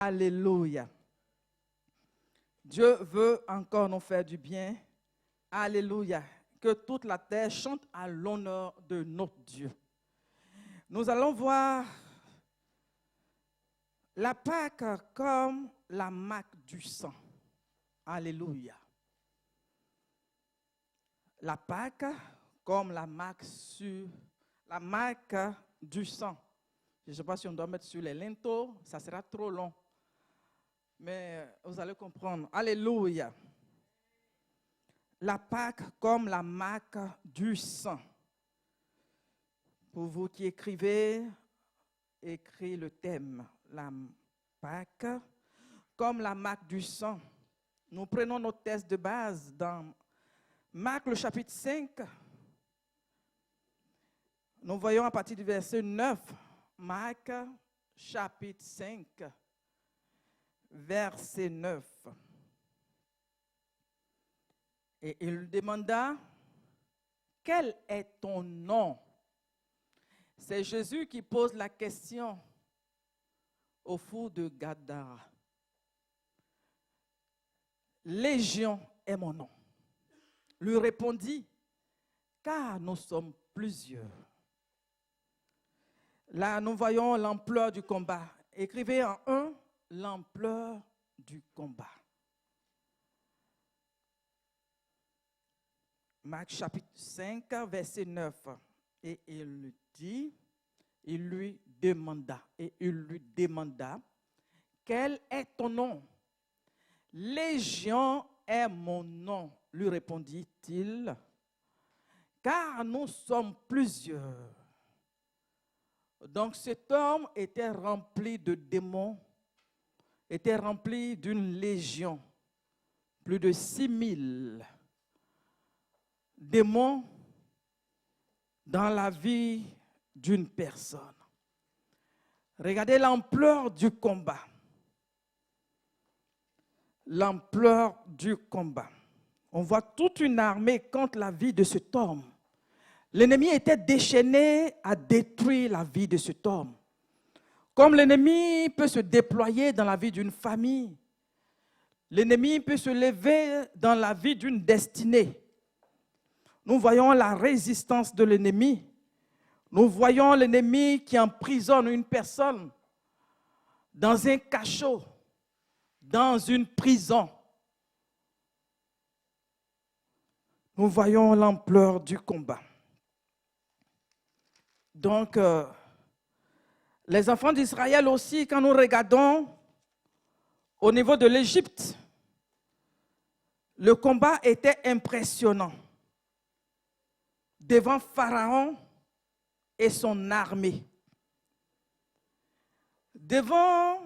Alléluia. Dieu veut encore nous faire du bien. Alléluia. Que toute la terre chante à l'honneur de notre Dieu. Nous allons voir la Pâque comme la marque du sang. Alléluia. La Pâque comme la marque du sang. Je ne sais pas si on doit mettre sur les linteaux, ça sera trop long. Mais vous allez comprendre. Alléluia. La Pâque comme la marque du sang. Pour vous qui écrivez, écrivez le thème. La Pâque comme la marque du sang. Nous prenons notre texte de base dans Marc le chapitre 5. Nous voyons à partir du verset 9. Marc chapitre 5. Verset 9. Et il demanda, quel est ton nom? C'est Jésus qui pose la question au fou de Gadara. Légion est mon nom. Lui répondit, car nous sommes plusieurs. Là, nous voyons l'ampleur du combat. Écrivez en 1, l'ampleur du combat. Marc chapitre 5, verset 9. Et il lui demanda, quel est ton nom? Légion est mon nom, lui répondit-il, car nous sommes plusieurs. Donc cet homme était rempli de démons, était rempli d'une légion, plus de 6000 démons dans la vie d'une personne. Regardez l'ampleur du combat. L'ampleur du combat. On voit toute une armée contre la vie de cet homme. L'ennemi était déchaîné à détruire la vie de cet homme. Comme l'ennemi peut se déployer dans la vie d'une famille, l'ennemi peut se lever dans la vie d'une destinée. Nous voyons la résistance de l'ennemi. Nous voyons l'ennemi qui emprisonne une personne dans un cachot, dans une prison. Nous voyons l'ampleur du combat. Donc, les enfants d'Israël aussi, quand nous regardons au niveau de l'Égypte, le combat était impressionnant. Devant Pharaon et son armée. Devant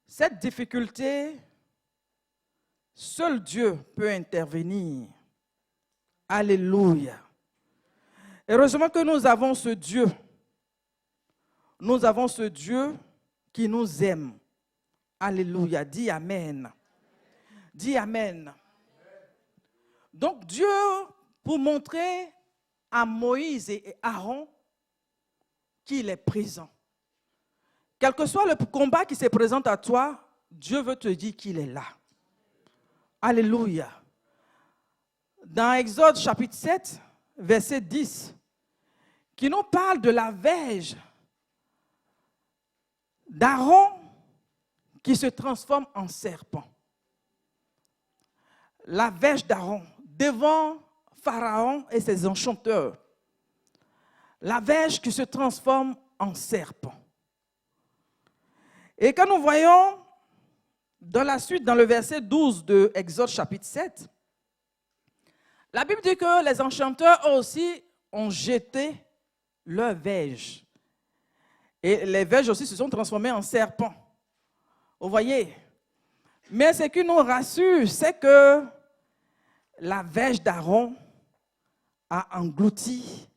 cette difficulté, seul Dieu peut intervenir. Alléluia. Heureusement que nous avons ce Dieu. Nous avons ce Dieu qui nous aime. Alléluia. Dis Amen. Dis Amen. Donc Dieu, pour montrer à Moïse et Aaron qu'il est présent. Quel que soit le combat qui se présente à toi, Dieu veut te dire qu'il est là. Alléluia. Dans Exode chapitre 7, verset 10, qui nous parle de la verge d'Aaron qui se transforme en serpent. La verge d'Aaron devant Pharaon et ses enchanteurs. La verge qui se transforme en serpent. Et quand nous voyons dans la suite, dans le verset 12 de Exode chapitre 7, la Bible dit que les enchanteurs aussi ont jeté leur verge. Et les verges aussi se sont transformées en serpents. Vous voyez? Mais ce qui nous rassure, c'est que la verge d'Aaron a englouti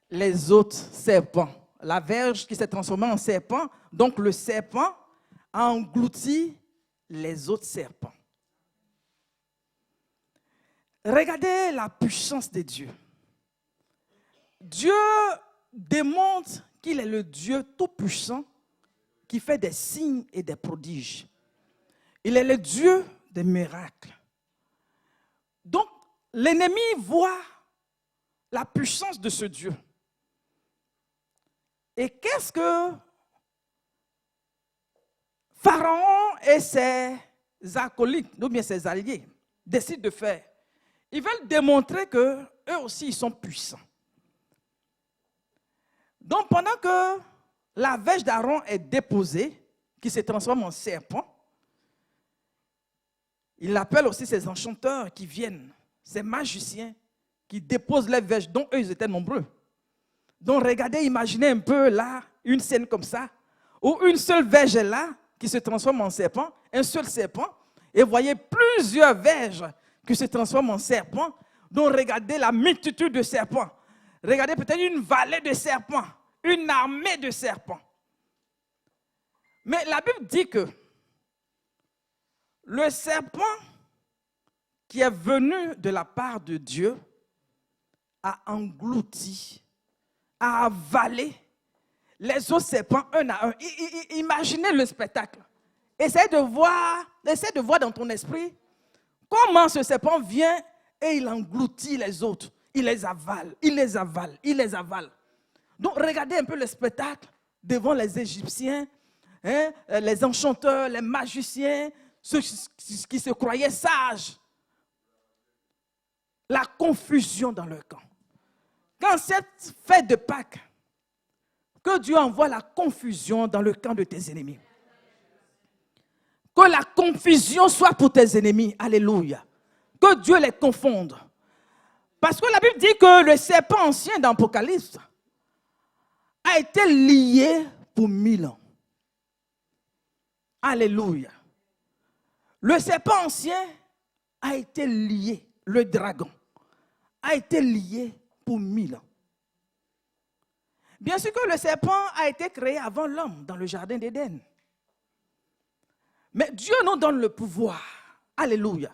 les autres serpents. La verge qui s'est transformée en serpent, donc le serpent a englouti les autres serpents. Regardez la puissance de Dieu. Dieu démontre qu'il est le Dieu tout-puissant qui fait des signes et des prodiges. Il est le Dieu des miracles. Donc, l'ennemi voit la puissance de ce Dieu. Et qu'est-ce que Pharaon et ses acolytes, ou bien ses alliés, décident de faire? Ils veulent démontrer qu'eux aussi, ils sont puissants. Donc, pendant que la verge d'Aaron est déposée, qui se transforme en serpent, il appelle aussi ses enchanteurs qui viennent, ces magiciens qui déposent les verges, dont eux, ils étaient nombreux. Donc, regardez, imaginez un peu là, une scène comme ça, où une seule verge est là, qui se transforme en serpent, un seul serpent, et voyez plusieurs verges qui se transforment en serpent. Donc, regardez la multitude de serpents. Regardez peut-être une vallée de serpents, une armée de serpents. Mais la Bible dit que le serpent qui est venu de la part de Dieu a englouti, a avalé les autres serpents un à un. Imaginez le spectacle. Essaye de voir dans ton esprit comment ce serpent vient et il engloutit les autres. Il les avale, il les avale, il les avale. Donc regardez un peu le spectacle devant les Égyptiens, hein, les enchanteurs, les magiciens, ceux qui se croyaient sages. La confusion dans leur camp. Quand cette fête de Pâques, que Dieu envoie la confusion dans le camp de tes ennemis. Que la confusion soit pour tes ennemis. Alléluia. Que Dieu les confonde. Parce que la Bible dit que le serpent ancien d'Apocalypse a été lié pour 1000 ans. Alléluia. Le serpent ancien a été lié, le dragon, a été lié pour 1000 ans. Bien sûr que le serpent a été créé avant l'homme dans le jardin d'Éden. Mais Dieu nous donne le pouvoir. Alléluia.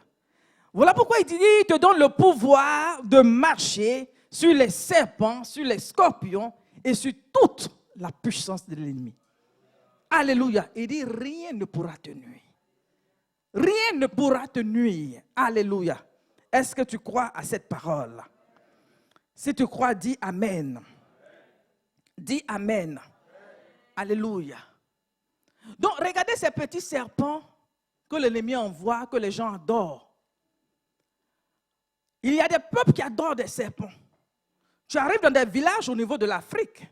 Voilà pourquoi il dit, il te donne le pouvoir de marcher sur les serpents, sur les scorpions et sur toute la puissance de l'ennemi. Alléluia. Il dit, rien ne pourra te nuire. Rien ne pourra te nuire. Alléluia. Est-ce que tu crois à cette parole? Si tu crois, dis Amen. Dis Amen. Alléluia. Donc, regardez ces petits serpents que l'ennemi envoie, que les gens adorent. Il y a des peuples qui adorent des serpents. Tu arrives dans des villages au niveau de l'Afrique.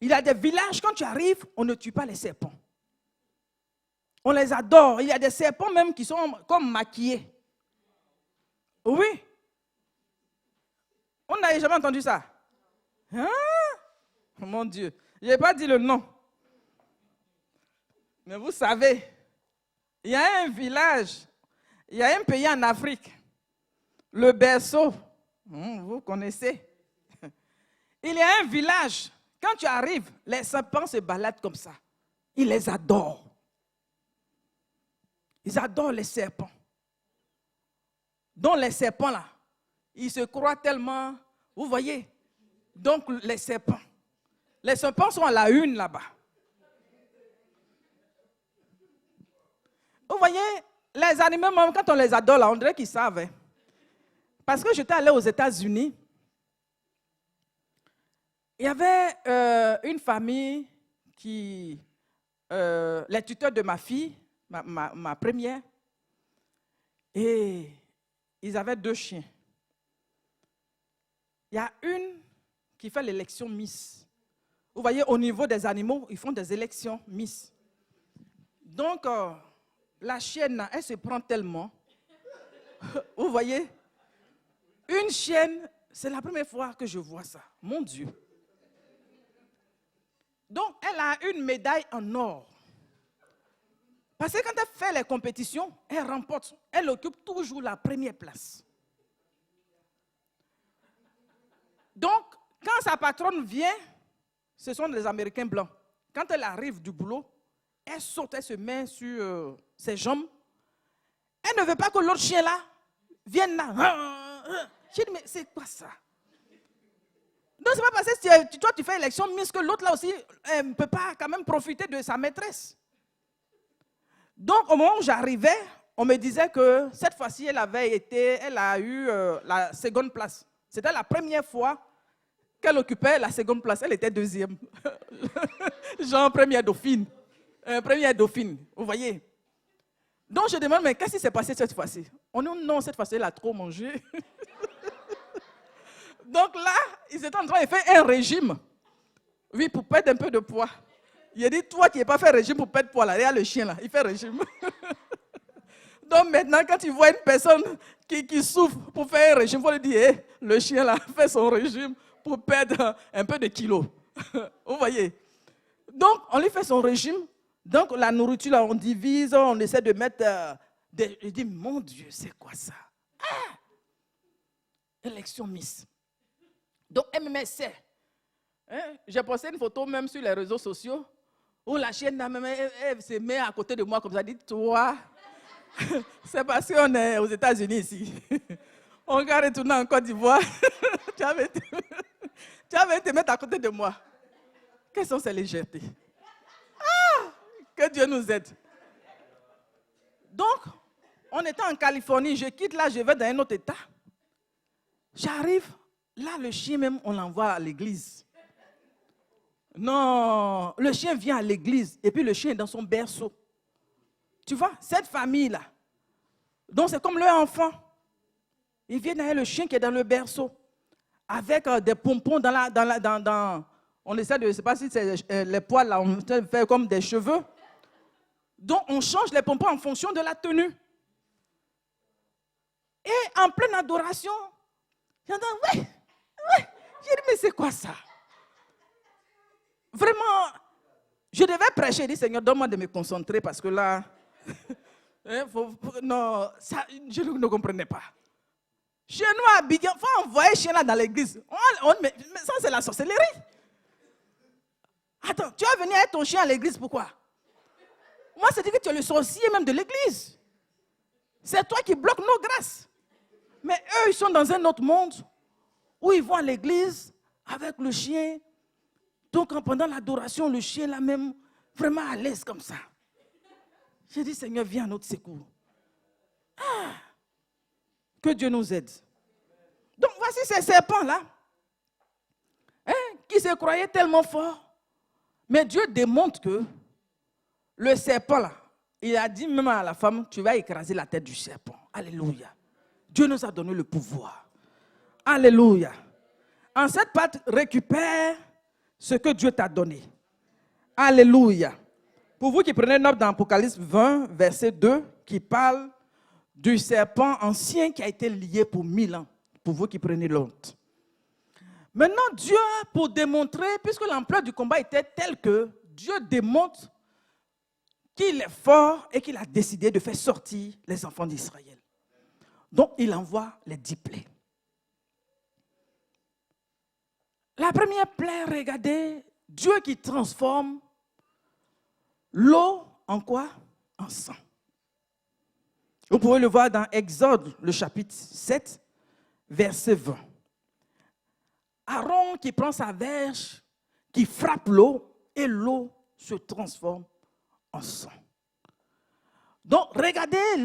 Il y a des villages, quand tu arrives, on ne tue pas les serpents. On les adore. Il y a des serpents même qui sont comme maquillés. Oui. On n'a jamais entendu ça. Hein? Oh mon Dieu. Je n'ai pas dit le nom. Mais vous savez, il y a un village, il y a un pays en Afrique, le berceau. Vous connaissez. Il y a un village. Quand tu arrives, les serpents se baladent comme ça. Ils les adorent. Ils adorent les serpents. Donc les serpents là, ils se croient tellement, vous voyez. Donc les serpents sont à la une là-bas. Vous voyez, les animaux, même quand on les adore là, on dirait qu'ils savent. Hein. Parce que j'étais allé aux États-Unis. Il y avait une famille qui, les tuteurs de ma fille, ma première, et ils avaient 2 chiens. Il y a une qui fait l'élection Miss. Vous voyez, au niveau des animaux, ils font des élections Miss. Donc, la chienne, elle se prend tellement. Vous voyez, une chienne, c'est la première fois que je vois ça. Mon Dieu. Donc, elle a une médaille en or. Parce que quand elle fait les compétitions, elle remporte. Elle occupe toujours la première place. Donc, quand sa patronne vient, ce sont des Américains blancs. Quand elle arrive du boulot, elle saute, elle se met sur ses jambes. Elle ne veut pas que l'autre chien là vienne là. Je dis, mais c'est quoi ça? Non, c'est pas parce que toi, tu fais élection Miss que l'autre là aussi ne peut pas quand même profiter de sa maîtresse. Donc, au moment où j'arrivais, on me disait que cette fois-ci, elle a eu la seconde place. C'était la première fois qu'elle occupait la seconde place. Elle était deuxième. Genre première dauphine. Vous voyez. Donc, je demande, mais qu'est-ce qui s'est passé cette fois-ci? On dit, non, cette fois-ci, elle a trop mangé. Donc là, ils étaient en train de faire un régime. Oui, pour perdre un peu de poids. Il a dit, toi qui n'es pas fait régime pour perdre poids, là, regarde le chien là, il fait régime. Donc maintenant, quand tu vois une personne qui souffre pour faire un régime, il faut lui dire, hey, le chien là fait son régime pour perdre un peu de kilos. Vous voyez? Donc, on lui fait son régime. Donc, la nourriture, là, on divise, on essaie de mettre Je dis, mon Dieu, c'est quoi ça? Ah! Élection Miss. Donc, MMSC. Hein? J'ai posté une photo même sur les réseaux sociaux où la chienne elle se met à côté de moi comme ça, dit, toi, c'est parce qu'on est aux États-Unis ici. On va retourner en Côte d'Ivoire. Tu avais te mettre à côté de moi. Quelles sont ces légèretés? Ah! Que Dieu nous aide. Donc, on était en Californie, je quitte là, je vais dans un autre État. J'arrive, là, le chien même, on l'envoie à l'église. Non, le chien vient à l'église et puis le chien est dans son berceau. Tu vois, cette famille-là, donc c'est comme leur enfant. Ils viennent avec le chien qui est dans le berceau, avec des pompons on essaie de, je ne sais pas si c'est les poils là, on fait comme des cheveux. Donc on change les pompons en fonction de la tenue. Et en pleine adoration, j'entends, ouais. J'ai dit, mais c'est quoi ça? Vraiment, je devais prêcher, je dis, Seigneur, donne-moi de me concentrer parce que là, non, ça, je ne comprenais pas. Chez nous à Abidjan, il faut envoyer chien là dans l'église. Mais ça, c'est la sorcellerie. Attends, tu vas venir avec ton chien à l'église, pourquoi? Moi, c'est dit que tu es le sorcier même de l'église. C'est toi qui bloques nos grâces. Mais eux, ils sont dans un autre monde où ils vont à l'église avec le chien. Donc, pendant l'adoration, le chien là même, vraiment à l'aise comme ça. J'ai dit, Seigneur, viens à notre secours. Ah, que Dieu nous aide. Donc, voici ces serpents-là, qui se croyaient tellement forts. Mais Dieu démontre que le serpent-là, il a dit même à la femme, tu vas écraser la tête du serpent. Alléluia. Dieu nous a donné le pouvoir. Alléluia. En cette patte, récupère ce que Dieu t'a donné. Alléluia. Pour vous qui prenez note dans Apocalypse 20, verset 2, qui parle du serpent ancien qui a été lié pour 1000 ans. Pour vous qui prenez note. Maintenant, Dieu, pour démontrer, puisque l'ampleur du combat était telle que Dieu démontre qu'il est fort et qu'il a décidé de faire sortir les enfants d'Israël. Donc, il envoie les 10 plaies. La première plaie, regardez, Dieu qui transforme l'eau en quoi? En sang. Vous pouvez le voir dans Exode, le chapitre 7, verset 20. Aaron qui prend sa verge, qui frappe l'eau, et l'eau se transforme en sang. Donc, regardez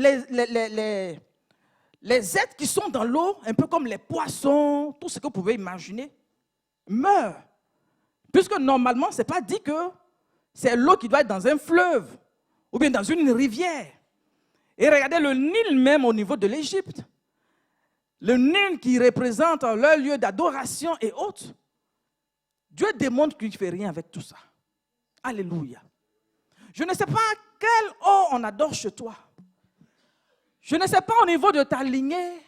les êtres qui sont dans l'eau, un peu comme les poissons, tout ce que vous pouvez imaginer, meurent. Puisque normalement, ce n'est pas dit que c'est l'eau qui doit être dans un fleuve ou bien dans une rivière. Et regardez le Nil même au niveau de l'Égypte. Le Nil qui représente leur lieu d'adoration et autres. Dieu démontre qu'il ne fait rien avec tout ça. Alléluia. Je ne sais pas quelle eau on adore chez toi. Je ne sais pas au niveau de ta lignée,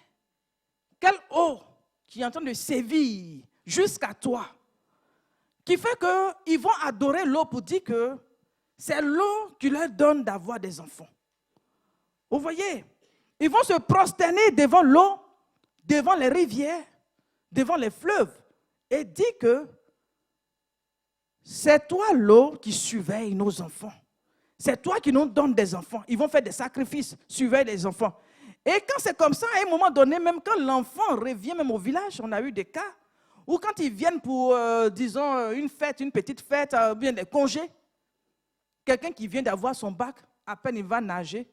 quelle eau qui est en train de sévir jusqu'à toi, qui fait qu'ils vont adorer l'eau pour dire que c'est l'eau qui leur donne d'avoir des enfants. Vous voyez, ils vont se prosterner devant l'eau, devant les rivières, devant les fleuves, et dire que c'est toi l'eau qui surveille nos enfants. C'est toi qui nous donnes des enfants. Ils vont faire des sacrifices, surveiller les enfants. Et quand c'est comme ça, à un moment donné, même quand l'enfant revient même au village, on a eu des cas ou quand ils viennent pour, disons, une fête, une petite fête, bien des congés, quelqu'un qui vient d'avoir son bac, à peine il va nager,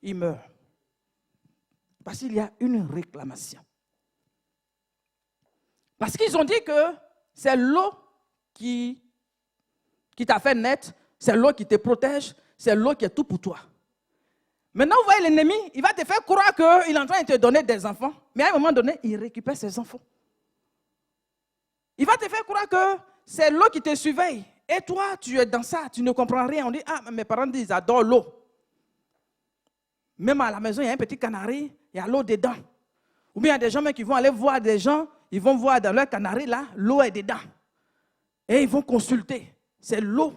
il meurt. Parce qu'il y a une réclamation. Parce qu'ils ont dit que c'est l'eau qui t'a fait naître, c'est l'eau qui te protège, c'est l'eau qui est tout pour toi. Maintenant, vous voyez l'ennemi, il va te faire croire qu'il est en train de te donner des enfants, mais à un moment donné, il récupère ses enfants. Il va te faire croire que c'est l'eau qui te surveille. Et toi, tu es dans ça, tu ne comprends rien. On dit, ah, mes parents disent, ils adorent l'eau. Même à la maison, il y a un petit canari, il y a l'eau dedans. Ou bien il y a des gens qui vont aller voir des gens, ils vont voir dans leur canari, là, l'eau est dedans. Et ils vont consulter. C'est l'eau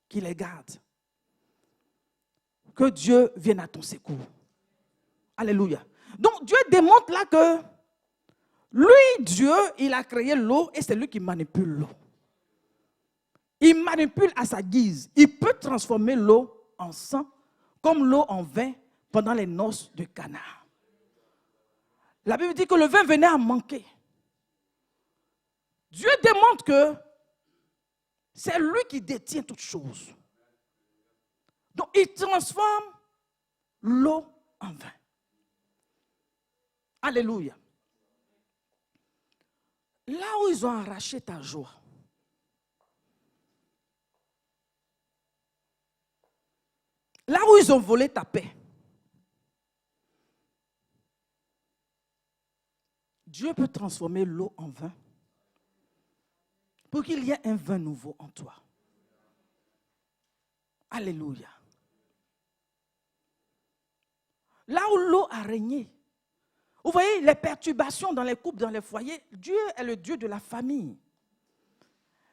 qui les garde. Que Dieu vienne à ton secours. Alléluia. Donc Dieu démontre là que lui, Dieu, il a créé l'eau et c'est lui qui manipule l'eau. Il manipule à sa guise. Il peut transformer l'eau en sang comme l'eau en vin pendant les noces de Cana. La Bible dit que le vin venait à manquer. Dieu démontre que c'est lui qui détient toutes choses. Donc, il transforme l'eau en vin. Alléluia. Là où ils ont arraché ta joie, là où ils ont volé ta paix, Dieu peut transformer l'eau en vin pour qu'il y ait un vin nouveau en toi. Alléluia. Là où l'eau a régné, vous voyez les perturbations dans les couples, dans les foyers, Dieu est le Dieu de la famille.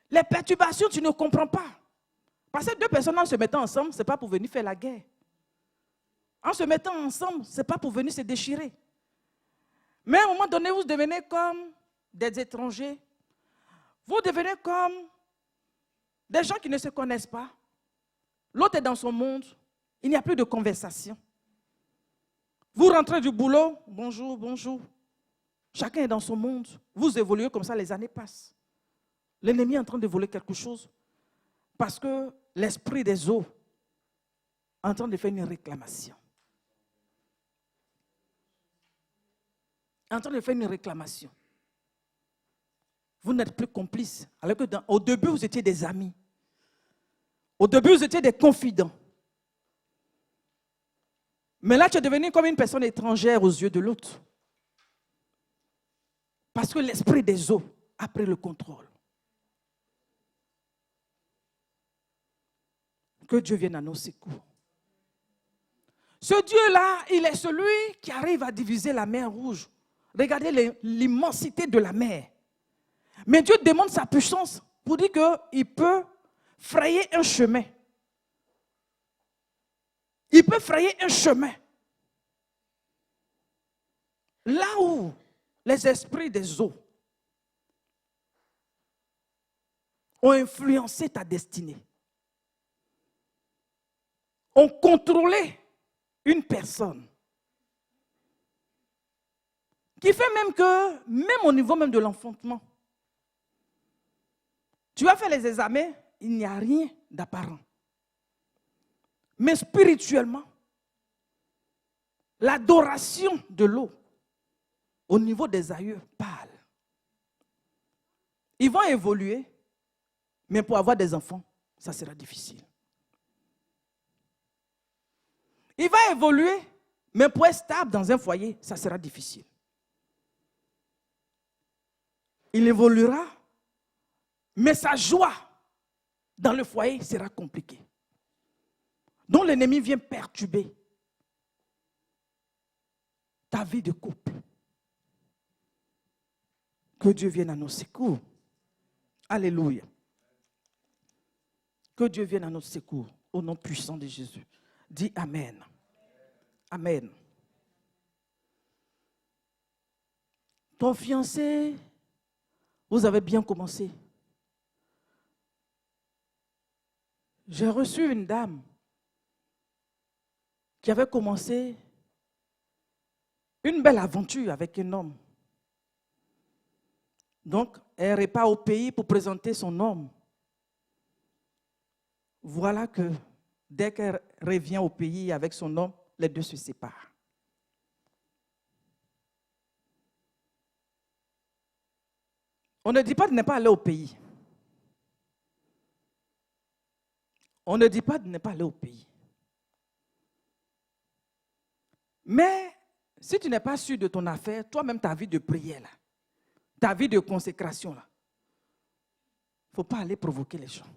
Les perturbations, tu ne comprends pas. Parce que deux personnes en se mettant ensemble, ce n'est pas pour venir faire la guerre. En se mettant ensemble, ce n'est pas pour venir se déchirer. Mais à un moment donné, vous devenez comme des étrangers. Vous devenez comme des gens qui ne se connaissent pas. L'autre est dans son monde. Il n'y a plus de conversation. Vous rentrez du boulot, bonjour, bonjour. Chacun est dans son monde. Vous évoluez comme ça, les années passent. L'ennemi est en train de voler quelque chose parce que l'esprit des eaux est en train de faire une réclamation. En train de faire une réclamation. Vous n'êtes plus complices. Alors que au début, vous étiez des amis. Au début, vous étiez des confidents. Mais là, tu es devenu comme une personne étrangère aux yeux de l'autre. Parce que l'esprit des eaux a pris le contrôle. Que Dieu vienne à nos secours. Ce Dieu-là, il est celui qui arrive à diviser la mer Rouge. Regardez l'immensité de la mer. Mais Dieu démontre sa puissance pour dire qu'il peut frayer un chemin. Il peut frayer un chemin. Là où les esprits des eaux ont influencé ta destinée, ont contrôlé une personne, qui fait même que, même au niveau même de l'enfantement, tu vas faire les examens, il n'y a rien d'apparent. Mais spirituellement, l'adoration de l'eau au niveau des aïeux parle. Ils vont évoluer, mais pour avoir des enfants, ça sera difficile. Il va évoluer, mais pour être stable dans un foyer, ça sera difficile. Il évoluera, mais sa joie dans le foyer sera compliquée. Donc l'ennemi vient perturber ta vie de couple. Que Dieu vienne à nos secours. Alléluia. Que Dieu vienne à notre secours au nom puissant de Jésus. Dis Amen. Amen. Ton fiancé, vous avez bien commencé. J'ai reçu une dame qui avait commencé une belle aventure avec un homme. Donc, Elle repart au pays pour présenter son homme. Voilà que dès qu'elle revient au pays avec son homme, les deux se séparent. On ne dit pas de ne pas aller au pays. On ne dit pas de ne pas aller au pays. Mais si tu n'es pas sûr de ton affaire, toi-même ta vie de prière, là, ta vie de consécration, là, il ne faut pas aller provoquer les gens.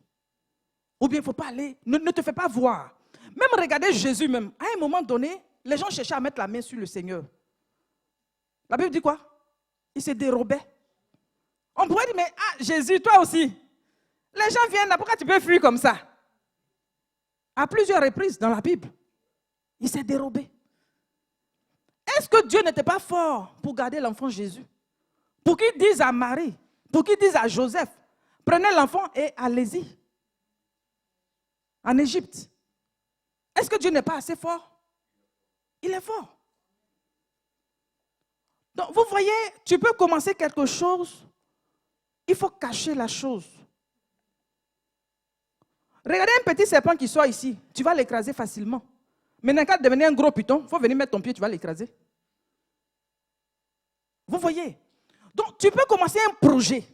Ou bien il ne faut pas aller, ne te fais pas voir. Même regardez Jésus même. À un moment donné, les gens cherchaient à mettre la main sur le Seigneur. La Bible dit quoi? Il se dérobait. On pourrait dire, mais Jésus, toi aussi. Les gens viennent là, pourquoi tu peux fuir comme ça? À plusieurs reprises dans la Bible, il s'est dérobé. Est-ce que Dieu n'était pas fort pour garder l'enfant Jésus? Pour qu'il dise à Marie, pour qu'il dise à Joseph, prenez l'enfant et allez-y. En Égypte. Est-ce que Dieu n'est pas assez fort? Il est fort. Donc, vous voyez, tu peux commencer quelque chose, il faut cacher la chose. Regardez un petit serpent qui sort ici, tu vas l'écraser facilement. Maintenant, quand devenir un gros python, il faut venir mettre ton pied, tu vas l'écraser. Vous voyez? Donc, tu peux commencer un projet.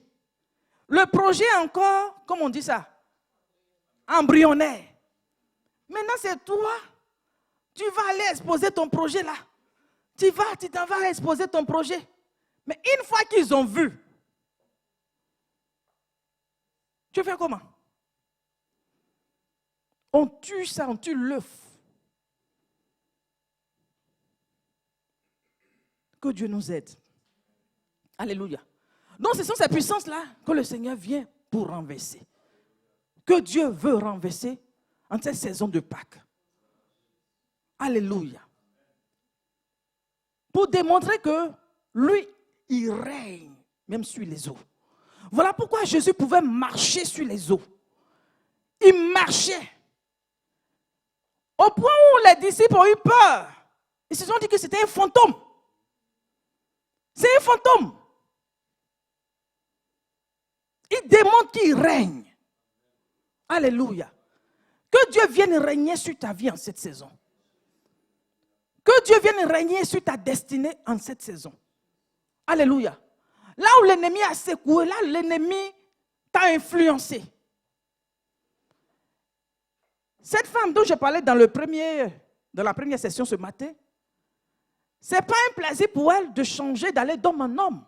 Le projet encore, comme on dit ça, embryonnaire. Maintenant, c'est toi. Tu vas aller exposer ton projet là. Tu t'en vas exposer ton projet. Mais une fois qu'ils ont vu, tu fais comment? On tue ça, on tue l'œuf. Que Dieu nous aide. Alléluia. Donc, ce sont ces puissances-là que le Seigneur vient pour renverser. Que Dieu veut renverser en cette saison de Pâques. Alléluia. Pour démontrer que lui, il règne même sur les eaux. Voilà pourquoi Jésus pouvait marcher sur les eaux. Il marchait. Au point où les disciples ont eu peur. Ils se sont dit que c'était un fantôme. C'est un fantôme. Il démontre qu'il règne. Alléluia. Que Dieu vienne régner sur ta vie en cette saison. Que Dieu vienne régner sur ta destinée en cette saison. Alléluia. Là où l'ennemi a secoué, là l'ennemi t'a influencé. Cette femme dont je parlais dans la première session ce matin, ce n'est pas un plaisir pour elle de changer, d'aller d'homme en homme.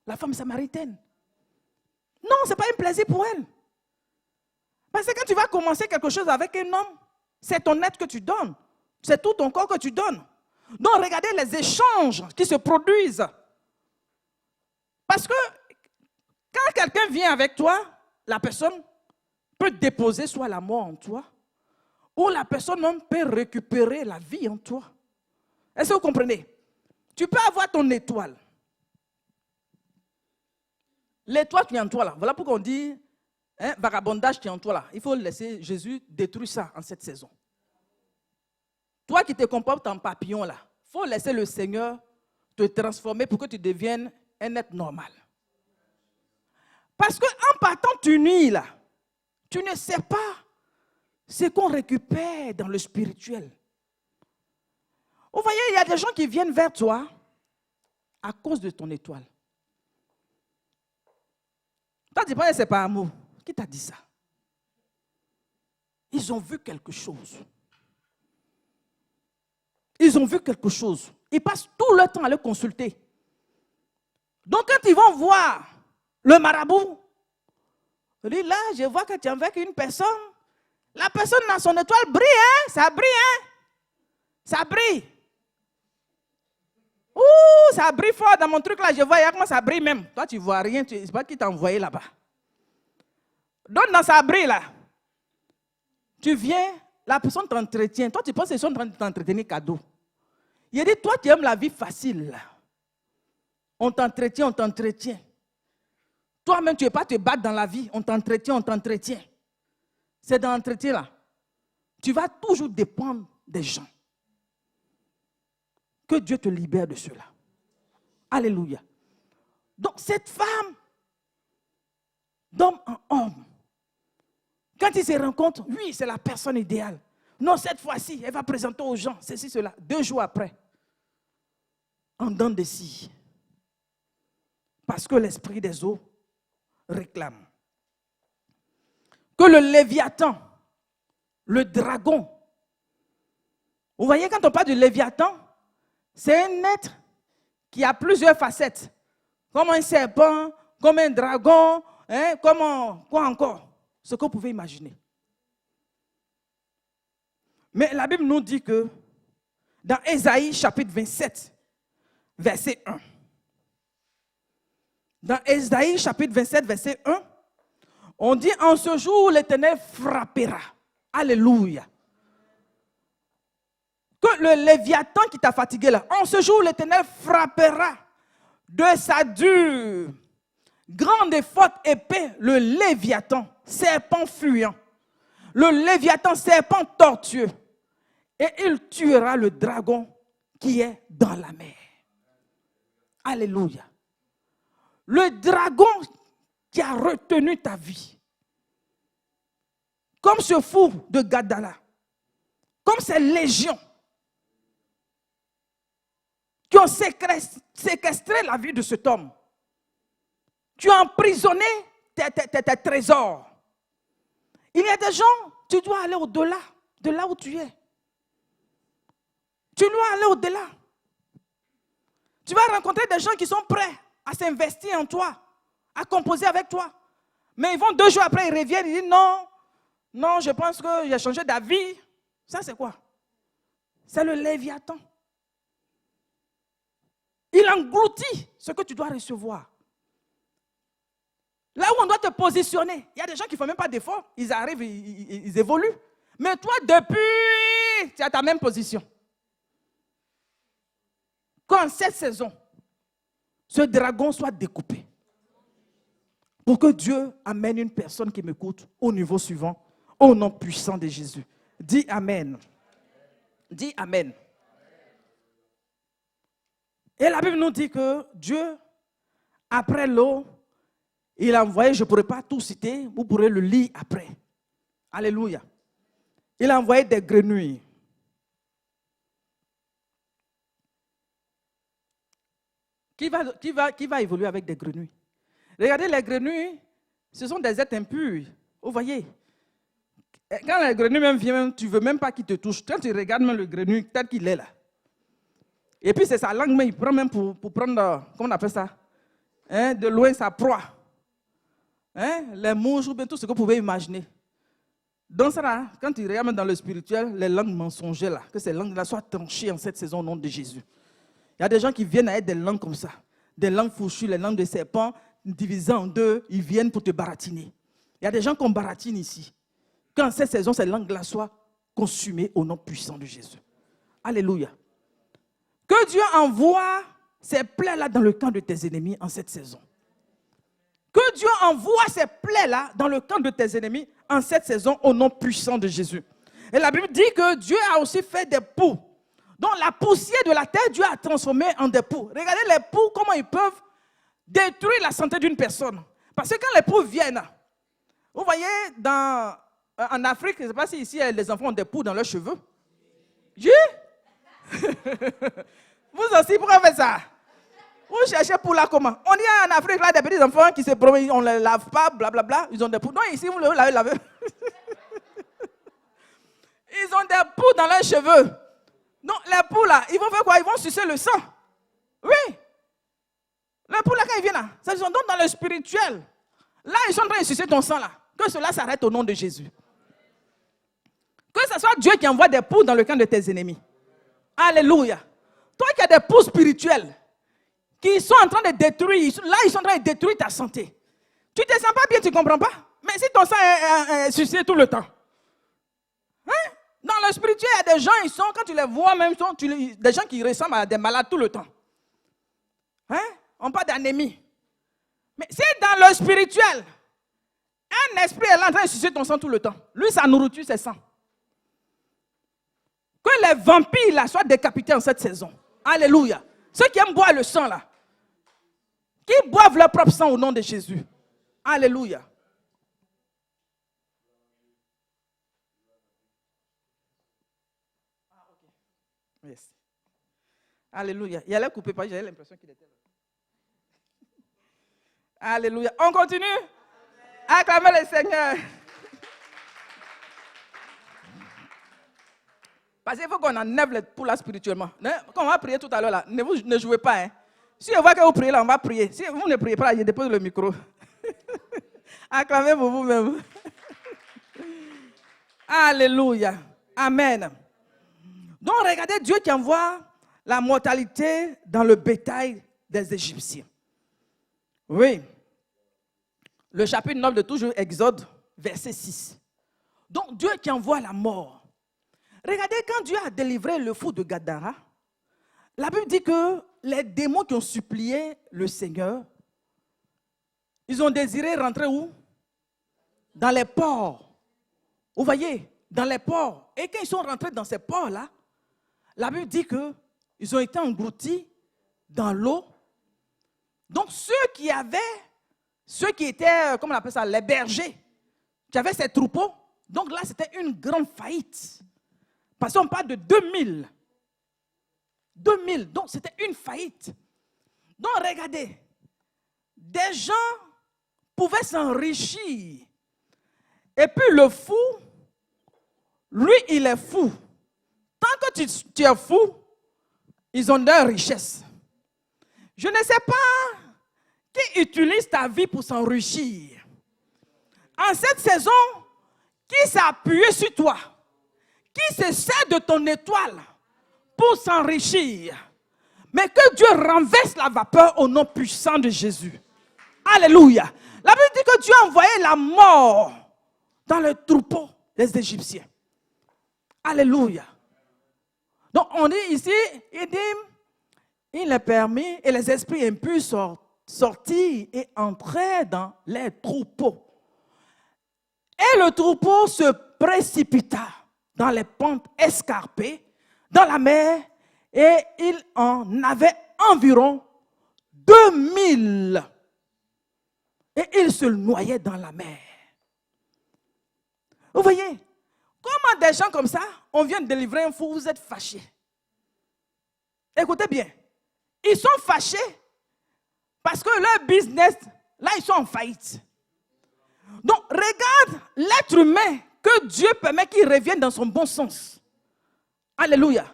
La femme samaritaine. Non, ce n'est pas un plaisir pour elle. Parce que quand tu vas commencer quelque chose avec un homme, c'est ton être que tu donnes. C'est tout ton corps que tu donnes. Donc, regardez les échanges qui se produisent. Parce que quand quelqu'un vient avec toi, la personne peut déposer soit la mort en toi, ou la personne même peut récupérer la vie en toi. Est-ce que vous comprenez? Tu peux avoir ton étoile. L'étoile qui est en toi là, voilà pourquoi on dit vagabondage qui est en toi là. Il faut laisser Jésus détruire ça en cette saison. Toi qui te comportes en papillon là, il faut laisser le Seigneur te transformer pour que tu deviennes un être normal. Parce qu'en partant tu nuis là, tu ne sais pas ce qu'on récupère dans le spirituel. Vous voyez, il y a des gens qui viennent vers toi à cause de ton étoile. Toi, tu penses que ce n'est pas amour. Qui t'a dit ça? Ils ont vu quelque chose. Ils ont vu quelque chose. Ils passent tout le temps à le consulter. Donc, quand ils vont voir le marabout, il dit là, je vois que tu es avec une personne. La personne dans son étoile brille, hein? Ça brille, hein? Ça brille. Ouh, ça brille fort dans mon truc là. Je vois comment ça brille même. Toi, tu ne vois rien. Ce n'est pas qui t'a envoyé là-bas. Donc, dans ça brille là. Tu viens, la personne t'entretient. Toi, tu penses qu'ils sont en train de t'entretenir cadeau. Il dit, toi, tu aimes la vie facile. On t'entretient, on t'entretient. Toi-même, tu ne veux pas te battre dans la vie. On t'entretient, on t'entretient. C'est dans l'entretien là. Tu vas toujours dépendre des gens. Que Dieu te libère de cela. Alléluia. Donc, cette femme, d'homme en homme. Quand ils se rencontrent, oui, c'est la personne idéale. Non, cette fois-ci, elle va présenter aux gens ceci, cela. 2 jours après, en dents de scie. Parce que l'esprit des eaux réclame. Que le Léviathan, le dragon, vous voyez, quand on parle du Léviathan, c'est un être qui a plusieurs facettes. Comme un serpent, comme un dragon, hein, comme quoi encore? Ce que vous pouvez imaginer. Mais la Bible nous dit que dans Ésaïe chapitre 27, verset 1. Dans Ésaïe chapitre 27, verset 1, on dit en ce jour l'Éternel frappera. Alléluia. Que le Léviathan qui t'a fatigué là, en ce jour l'Éternel frappera de sa dure, grande et forte épée, le Léviathan, serpent fuyant. Le Léviathan, serpent tortueux. Et il tuera le dragon qui est dans la mer. Alléluia. Le dragon qui a retenu ta vie. Comme ce fou de Gadara. Comme ces légions qui ont séquestré la vie de cet homme. Tu as emprisonné tes trésors. Il y a des gens, tu dois aller au-delà de là où tu es. Tu dois aller au-delà. Tu vas rencontrer des gens qui sont prêts à s'investir en toi, à composer avec toi. Mais ils vont 2 jours après, ils reviennent, ils disent non, je pense que j'ai changé d'avis. Ça, c'est quoi? C'est le Léviathan. Il engloutit ce que tu dois recevoir. Là où on doit te positionner, il y a des gens qui ne font même pas d'efforts, ils arrivent, ils évoluent. Mais toi, depuis, tu es à ta même position. Qu'en cette saison, ce dragon soit découpé. Pour que Dieu amène une personne qui m'écoute au niveau suivant, au nom puissant de Jésus. Dis Amen. Dis Amen. Et la Bible nous dit que Dieu, après l'eau, il a envoyé, je ne pourrais pas tout citer, vous pourrez le lire après. Alléluia. Il a envoyé des grenouilles. Qui va évoluer avec des grenouilles? Regardez, les grenouilles, ce sont des êtres impurs. Vous voyez? Quand les grenouilles même viennent, tu ne veux même pas qu'ils te touchent. Quand tu regardes même le grenouille, tel qu'il est là. Et puis c'est sa langue, mais il prend même pour prendre, comment on appelle ça? Hein, de loin sa proie. Hein, les mouches ou bien tout ce que vous pouvez imaginer. Donc ça là, quand tu regardes dans le spirituel, les langues mensongères là, que ces langues-là soient tranchées en cette saison au nom de Jésus. Il y a des gens qui viennent avec des langues comme ça, des langues fourchues, les langues de serpent, divisées en 2, ils viennent pour te baratiner. Il y a des gens qu'on baratine ici. Quand cette saison, ces langues-là soient consumées au nom puissant de Jésus. Alléluia. Que Dieu envoie ces plaies-là dans le camp de tes ennemis en cette saison. Que Dieu envoie ces plaies-là dans le camp de tes ennemis en cette saison au nom puissant de Jésus. Et la Bible dit que Dieu a aussi fait des poux. Donc la poussière de la terre, Dieu a transformé en des poux. Regardez les poux, comment ils peuvent détruire la santé d'une personne. Parce que quand les poux viennent, vous voyez, en Afrique, je ne sais pas si ici les enfants ont des poux dans leurs cheveux. Oui? Vous aussi, pourquoi faire ça? Vous cherchez pour là comment? On y a en Afrique là des petits enfants qui se promènent, on ne les lave pas, blablabla, ils ont des poux. Non, ici, vous les lavez. Ils ont des poux dans leurs cheveux. Donc, les poux là, ils vont faire quoi? Ils vont sucer le sang. Oui. Les poux là, quand ils viennent là, ça, ils sont donc dans le spirituel. Là, ils sont en train de sucer ton sang là. Que cela s'arrête au nom de Jésus. Que ce soit Dieu qui envoie des poux dans le camp de tes ennemis. Alléluia. Toi qui as des poux spirituels, qui sont en train de détruire, là ils sont en train de détruire ta santé. Tu ne te sens pas bien, tu ne comprends pas? Mais si ton sang est sucé tout le temps. Hein? Dans le spirituel, il y a des gens, ils sont, quand tu les vois même, des gens qui ressemblent à des malades tout le temps. Hein? On parle d'anémie. Mais c'est dans le spirituel. Un esprit est là en train de sucer ton sang tout le temps. Lui, sa nourriture, c'est sang. Que les vampires là soient décapités en cette saison. Alléluia. Ceux qui aiment boire le sang là. Qui boivent leur propre sang au nom de Jésus. Alléluia. Yes. Alléluia. Il allait couper, j'avais l'impression qu'il était là. Alléluia. On continue. Acclamez le Seigneur. Parce qu'il faut qu'on enlève les poules là spirituellement. Quand on va prier tout à l'heure là, ne jouez pas. Hein. Si on voit que vous priez là, on va prier. Si vous ne priez pas, je dépose le micro. Acclamez pour vous-même. Alléluia. Amen. Donc regardez Dieu qui envoie la mortalité dans le bétail des Égyptiens. Oui. Le chapitre 9 de toujours Exode, verset 6. Donc Dieu qui envoie la mort. Regardez quand Dieu a délivré le fou de Gadara, la Bible dit que les démons qui ont supplié le Seigneur, ils ont désiré rentrer où? Dans les ports. Vous voyez, dans les ports. Et quand ils sont rentrés dans ces ports-là, la Bible dit qu'ils ont été engloutis dans l'eau. Donc ceux qui étaient, comment on appelle ça, les bergers, qui avaient ces troupeaux, donc là c'était une grande faillite. Parce qu'on parle de 2000. 2000, donc c'était une faillite. Donc regardez, des gens pouvaient s'enrichir. Et puis le fou, lui il est fou. Tant que tu es fou, ils ont de la richesse. Je ne sais pas qui utilise ta vie pour s'enrichir. En cette saison, qui s'est appuyé sur toi? Qui se sert de ton étoile pour s'enrichir? Mais que Dieu renverse la vapeur au nom puissant de Jésus. Alléluia. La Bible dit que Dieu a envoyé la mort dans le troupeau des Égyptiens. Alléluia. Donc on dit ici, il dit, il est permis et les esprits impurs sortir et entrer dans les troupeaux. Et le troupeau se précipita dans les pentes escarpées, dans la mer, et il en avait environ 2000. Et il se noyait dans la mer. Vous voyez, comment des gens comme ça, on vient de délivrer un fou, vous êtes fâchés. Écoutez bien, ils sont fâchés parce que leur business, là, ils sont en faillite. Donc, regarde l'être humain que Dieu permet qu'il revienne dans son bon sens. Alléluia.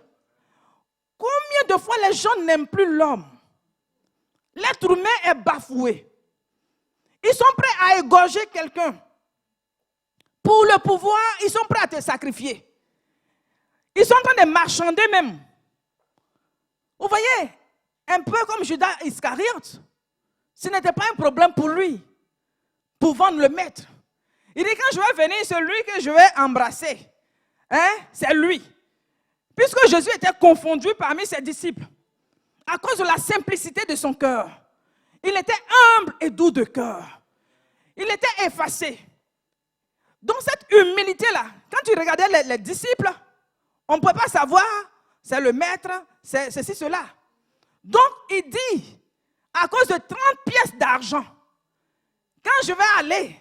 Combien de fois les gens n'aiment plus l'homme? L'être humain est bafoué. Ils sont prêts à égorger quelqu'un. Pour le pouvoir, ils sont prêts à te sacrifier. Ils sont en train de marchander même. Vous voyez, un peu comme Judas Iscariote. Ce n'était pas un problème pour lui, pour vendre le maître. Il dit, quand je vais venir, celui que je vais embrasser, c'est lui. Puisque Jésus était confondu parmi ses disciples, à cause de la simplicité de son cœur. Il était humble et doux de cœur. Il était effacé. Donc cette humilité-là, quand tu regardais les disciples, on ne peut pas savoir, c'est le maître, c'est ceci, cela. Donc il dit, à cause de 30 pièces d'argent, quand je vais aller,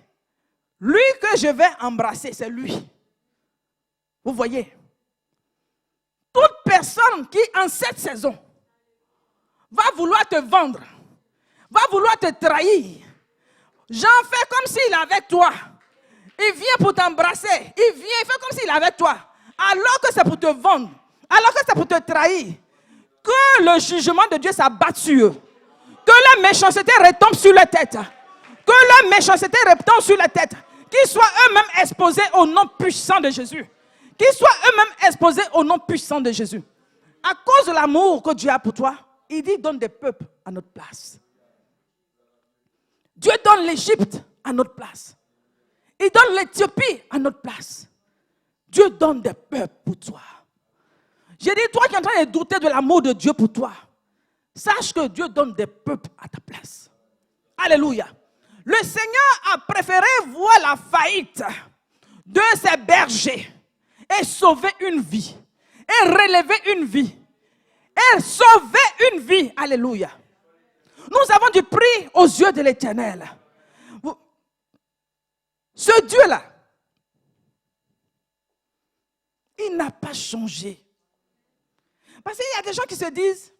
lui que je vais embrasser, c'est lui. Vous voyez? Toute personne qui, en cette saison, va vouloir te vendre, va vouloir te trahir. Jean fait comme s'il est avec toi. Il vient pour t'embrasser. Il fait comme s'il est avec toi. Alors que c'est pour te vendre. Alors que c'est pour te trahir. Que le jugement de Dieu s'abatte sur eux. Que la méchanceté retombe sur leur tête. Que la méchanceté retombe sur leur tête. Qu'ils soient eux-mêmes exposés au nom puissant de Jésus. Qu'ils soient eux-mêmes exposés au nom puissant de Jésus. À cause de l'amour que Dieu a pour toi, il dit donne des peuples à notre place. Dieu donne l'Égypte à notre place. Il donne l'Éthiopie à notre place. Dieu donne des peuples pour toi. J'ai dit, toi qui es en train de douter de l'amour de Dieu pour toi, sache que Dieu donne des peuples à ta place. Alléluia. Le Seigneur a préféré voir la faillite de ses bergers et sauver une vie. Et relever une vie. Et sauver une vie. Alléluia. Nous avons du prix aux yeux de l'Éternel. Ce Dieu-là, il n'a pas changé. Parce qu'il y a des gens qui se disent,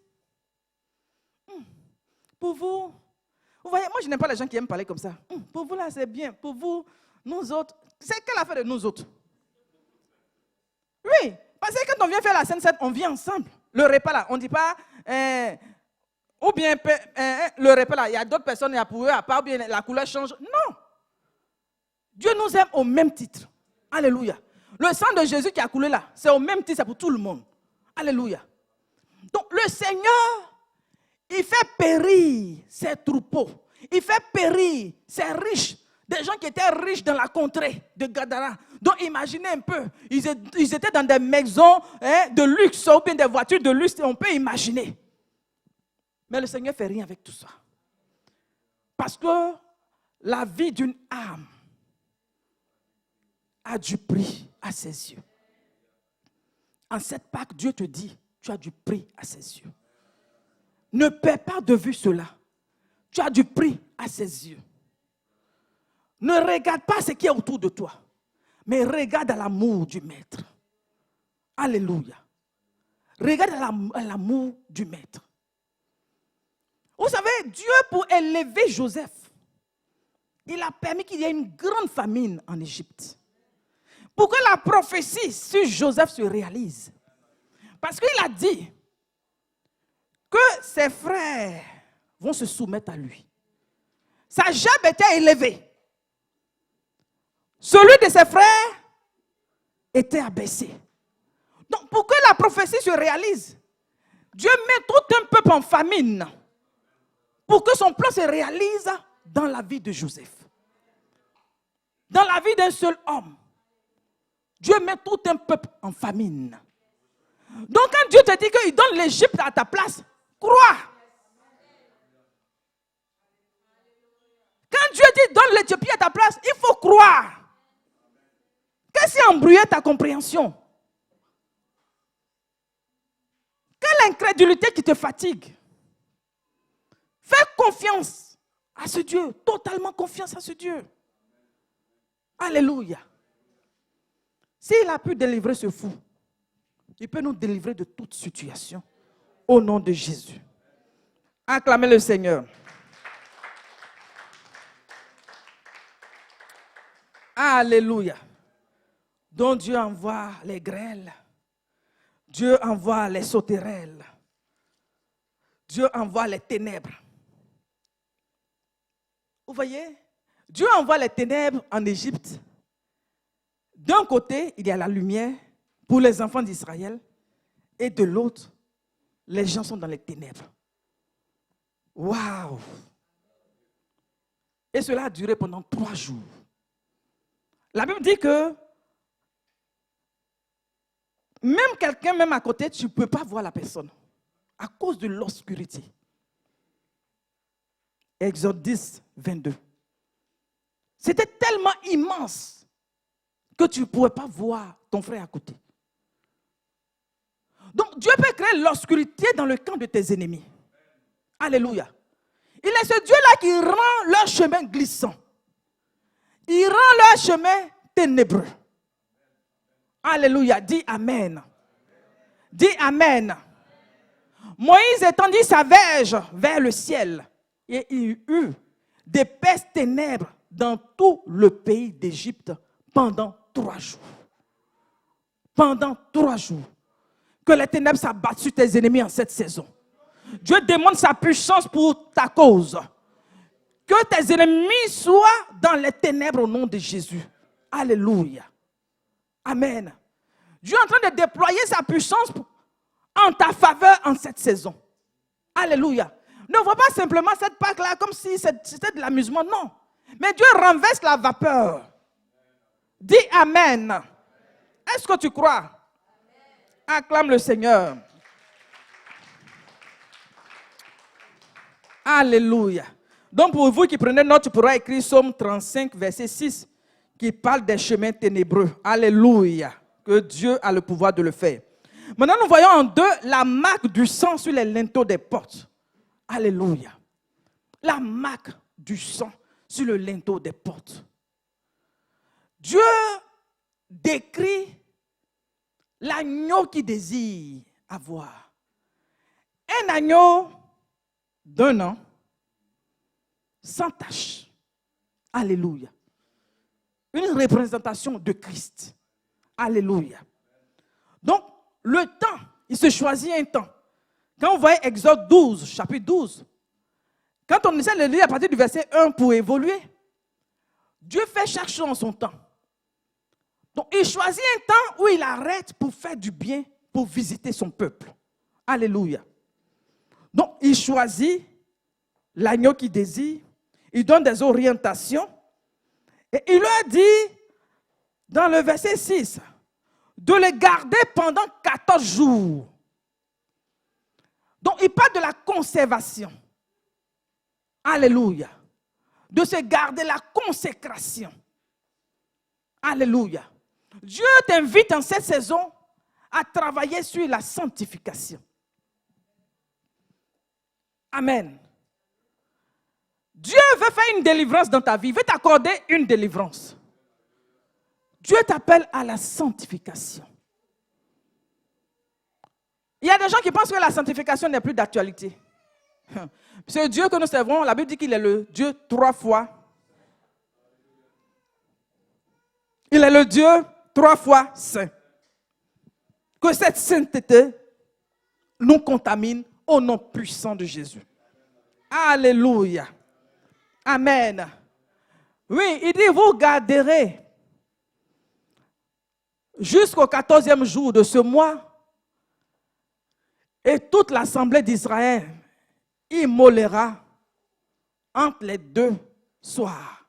pour vous voyez, moi je n'aime pas les gens qui aiment parler comme ça. Pour vous là c'est bien, pour vous, nous autres, c'est quelle affaire de nous autres? Oui, parce que quand on vient faire la Sainte Seine, on vient ensemble. Le repas là, on ne dit pas, ou bien le repas là, il y a d'autres personnes, il y a pour eux à part, ou bien la couleur change. Non. Dieu nous aime au même titre. Alléluia. Le sang de Jésus qui a coulé là, c'est au même titre, c'est pour tout le monde. Alléluia. Donc le Seigneur, il fait périr ses troupeaux. Il fait périr ses riches. Des gens qui étaient riches dans la contrée de Gadara. Donc imaginez un peu, ils étaient dans des maisons de luxe ou bien des voitures de luxe, on peut imaginer. Mais le Seigneur ne fait rien avec tout ça. Parce que la vie d'une âme a du prix à ses yeux. En cette Pâque, Dieu te dit, tu as du prix à ses yeux. Ne perds pas de vue cela. Tu as du prix à ses yeux. Ne regarde pas ce qui est autour de toi, mais regarde à l'amour du Maître. Alléluia. Regarde à l'amour du Maître. Vous savez, Dieu, pour élever Joseph, il a permis qu'il y ait une grande famine en Égypte. Pour que la prophétie sur Joseph se réalise. Parce qu'il a dit que ses frères vont se soumettre à lui. Sa jambe était élevée. Celui de ses frères était abaissé. Donc, pour que la prophétie se réalise, Dieu met tout un peuple en famine pour que son plan se réalise dans la vie de Joseph. Dans la vie d'un seul homme. Dieu met tout un peuple en famine. Donc, quand Dieu te dit qu'il donne l'Égypte à ta place, crois. Quand Dieu dit donne l'Éthiopie à ta place, il faut croire. Qu'est-ce qui a embrouillé ta compréhension? Quelle incrédulité qui te fatigue? Fais confiance à ce Dieu, totalement confiance à ce Dieu. Alléluia. S'il a pu délivrer ce fou, il peut nous délivrer de toute situation. Au nom de Jésus. Acclamez le Seigneur. Alléluia. Donc Dieu envoie les grêles. Dieu envoie les sauterelles. Dieu envoie les ténèbres. Vous voyez, Dieu envoie les ténèbres en Égypte. D'un côté, il y a la lumière pour les enfants d'Israël. Et de l'autre, les gens sont dans les ténèbres. Waouh! Et cela a duré pendant 3 jours. La Bible dit que même quelqu'un, même à côté, tu ne peux pas voir la personne à cause de l'obscurité. Exode 10, 22. C'était tellement immense que tu ne pouvais pas voir ton frère à côté. Donc Dieu peut créer l'obscurité dans le camp de tes ennemis. Alléluia. Il est ce Dieu-là qui rend leur chemin glissant. Il rend leur chemin ténébreux. Alléluia. Dis Amen. Dis Amen. Moïse étendit sa verge vers le ciel et il eut d'épaisses ténèbres dans tout le pays d'Égypte pendant 3 jours. Pendant 3 jours. Que les ténèbres s'abattent sur tes ennemis en cette saison. Dieu demande sa puissance pour ta cause. Que tes ennemis soient dans les ténèbres au nom de Jésus. Alléluia. Amen. Dieu est en train de déployer sa puissance en ta faveur en cette saison. Alléluia. Ne vois pas simplement cette Pâque-là comme si c'était de l'amusement. Non. Mais Dieu renverse la vapeur. Dis Amen. Est-ce que tu crois? Acclame le Seigneur. Alléluia. Donc pour vous qui prenez note, tu pourras écrire Psaume 35, verset 6, qui parle des chemins ténébreux. Alléluia. Que Dieu a le pouvoir de le faire. Maintenant, nous voyons en 2 la marque du sang sur les linteaux des portes. Alléluia. La marque du sang sur le linteau des portes. Dieu décrit l'agneau qui désire avoir un agneau d'un an, sans tache. Alléluia. Une représentation de Christ. Alléluia. Donc, le temps, il se choisit un temps. Quand on voit Exode 12, chapitre 12, quand on essaie de lire à partir du verset 1 pour évoluer, Dieu fait chaque chose en son temps. Donc, il choisit un temps où il arrête pour faire du bien, pour visiter son peuple. Alléluia. Donc, il choisit l'agneau qu'il désire, il donne des orientations, et il leur dit, dans le verset 6, de les garder pendant 14 jours. Donc, il parle de la conservation. Alléluia. De se garder la consécration. Alléluia. Dieu t'invite en cette saison à travailler sur la sanctification. Amen. Dieu veut faire une délivrance dans ta vie. Il veut t'accorder une délivrance. Dieu t'appelle à la sanctification. Il y a des gens qui pensent que la sanctification n'est plus d'actualité. Ce Dieu que nous servons, la Bible dit qu'il est le Dieu 3 fois. Il est le Dieu 3 fois saint. Que cette sainteté nous contamine au nom puissant de Jésus. Alléluia. Amen. Oui, il dit, vous garderez jusqu'au 14e jour de ce mois et toute l'assemblée d'Israël immolera entre les deux soirs.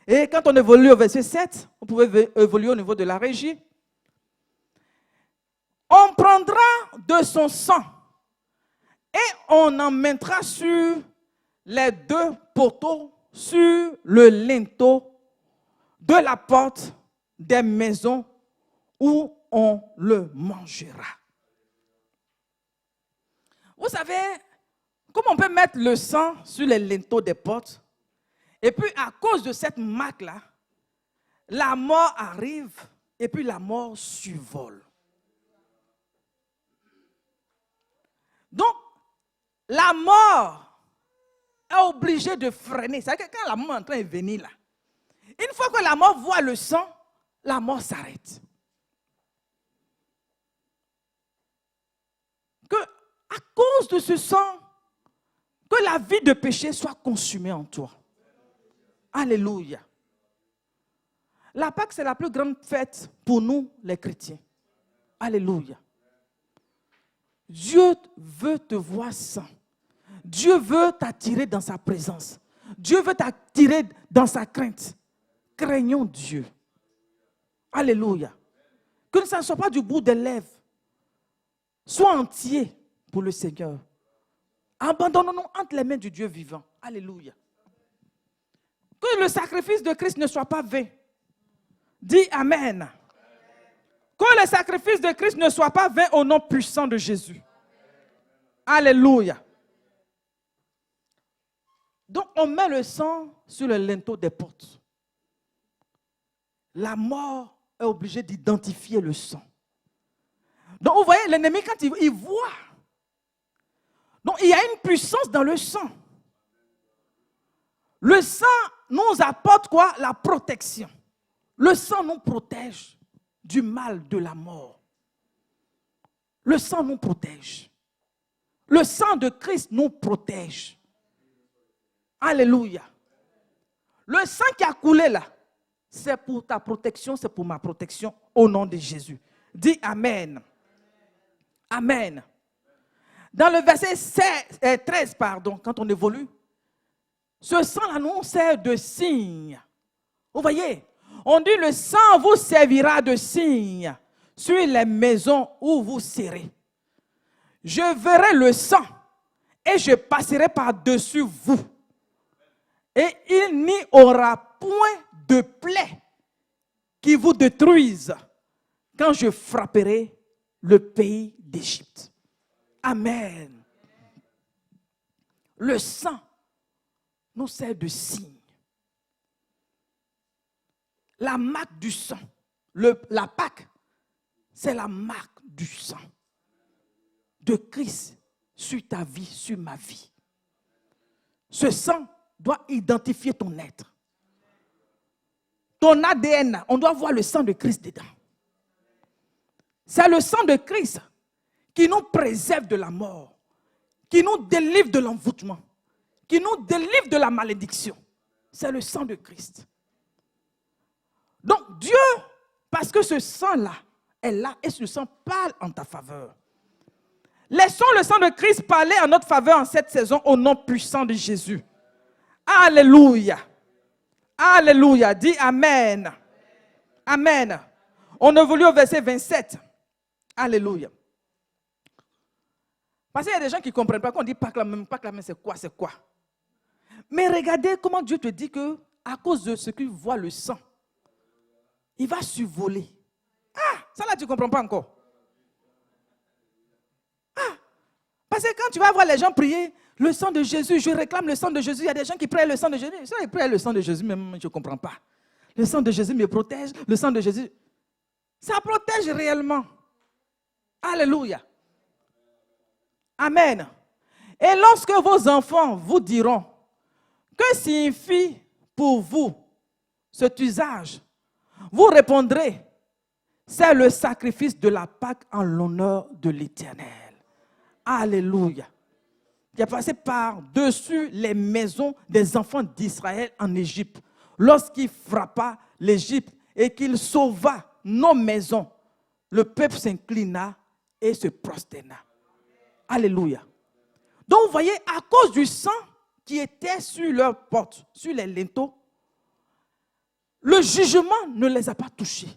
Et quand on évolue au verset 7, on pouvait évoluer au niveau de la régie. On prendra de son sang et on en mettra sur les deux poteaux, sur le linteau de la porte des maisons où on le mangera. Vous savez, comment on peut mettre le sang sur les linteaux des portes? Et puis, à cause de cette marque-là, la mort arrive et puis la mort survole. Donc, la mort est obligée de freiner. C'est-à-dire que quand la mort est en train de venir là, une fois que la mort voit le sang, la mort s'arrête. Que, à cause de ce sang, que la vie de péché soit consumée en toi. Alléluia. La Pâque, c'est la plus grande fête pour nous, les chrétiens. Alléluia. Dieu veut te voir saint. Dieu veut t'attirer dans sa présence. Dieu veut t'attirer dans sa crainte. Craignons Dieu. Alléluia. Que ça ne soit pas du bout des lèvres. Sois entier pour le Seigneur. Abandonnons-nous entre les mains du Dieu vivant. Alléluia. Que le sacrifice de Christ ne soit pas vain. Dis Amen. Que le sacrifice de Christ ne soit pas vain au nom puissant de Jésus. Alléluia. Donc on met le sang sur le linteau des portes. La mort est obligée d'identifier le sang. Donc vous voyez, l'ennemi quand il voit, donc il y a une puissance dans le sang. Le sang nous apporte quoi? La protection. Le sang nous protège du mal de la mort. Le sang nous protège. Le sang de Christ nous protège. Alléluia. Le sang qui a coulé là, c'est pour ta protection, c'est pour ma protection au nom de Jésus. Dis Amen. Amen. Dans le verset 13, quand on évolue, ce sang-là nous sert de signe. Vous voyez, on dit le sang vous servira de signe sur les maisons où vous serez. Je verrai le sang et je passerai par-dessus vous. Et il n'y aura point de plaie qui vous détruise quand je frapperai le pays d'Égypte. Amen. Le sang nous sert de signe. La marque du sang, la Pâque, c'est la marque du sang de Christ sur ta vie, sur ma vie. Ce sang doit identifier ton être. Ton ADN, on doit voir le sang de Christ dedans. C'est le sang de Christ qui nous préserve de la mort, qui nous délivre de l'envoûtement, qui nous délivre de la malédiction. C'est le sang de Christ. Donc Dieu, parce que ce sang-là est là et ce sang parle en ta faveur. Laissons le sang de Christ parler en notre faveur en cette saison au nom puissant de Jésus. Alléluia. Alléluia. Dis Amen. Amen. On évolue au verset 27. Alléluia. Parce qu'il y a des gens qui ne comprennent pas. Quand on dit pas que la main, c'est quoi? Mais regardez comment Dieu te dit que à cause de ce qu'il voit le sang, il va survoler. Ah, ça là tu ne comprends pas encore. Ah, parce que quand tu vas voir les gens prier, le sang de Jésus, je réclame le sang de Jésus. Il y a des gens qui prient le sang de Jésus. Ça, ils prient le sang de Jésus, même je ne comprends pas. Le sang de Jésus me protège. Le sang de Jésus, ça protège réellement. Alléluia. Amen. Et lorsque vos enfants vous diront, que signifie pour vous cet usage? Vous répondrez, c'est le sacrifice de la Pâque en l'honneur de l'Éternel. Alléluia. Qui est passé par-dessus les maisons des enfants d'Israël en Égypte. Lorsqu'il frappa l'Égypte et qu'il sauva nos maisons, le peuple s'inclina et se prosterna. Alléluia. Donc vous voyez, à cause du sang qui était sur leurs portes, sur les linteaux, le jugement ne les a pas touchés.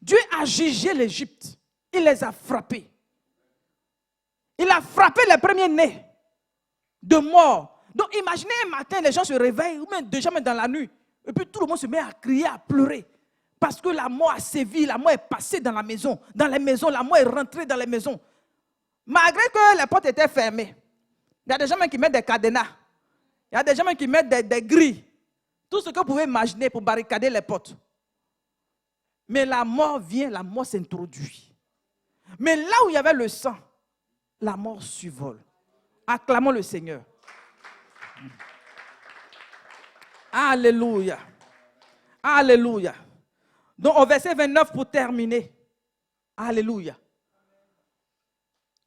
Dieu a jugé l'Égypte. Il les a frappés. Il a frappé les premiers-nés de mort. Donc imaginez un matin, les gens se réveillent, ou même déjà même dans la nuit, et puis tout le monde se met à crier, à pleurer. Parce que la mort a sévi, la mort est passée dans la maison. Dans les maisons, la mort est rentrée dans les maisons. Malgré que les portes étaient fermées. Il y a des gens même qui mettent des cadenas. Il y a des gens même qui mettent des grilles. Tout ce que vous pouvez imaginer pour barricader les portes. Mais la mort vient, la mort s'introduit. Mais là où il y avait le sang, la mort survole. Acclamons le Seigneur. Alléluia. Alléluia. Donc au verset 29 pour terminer. Alléluia.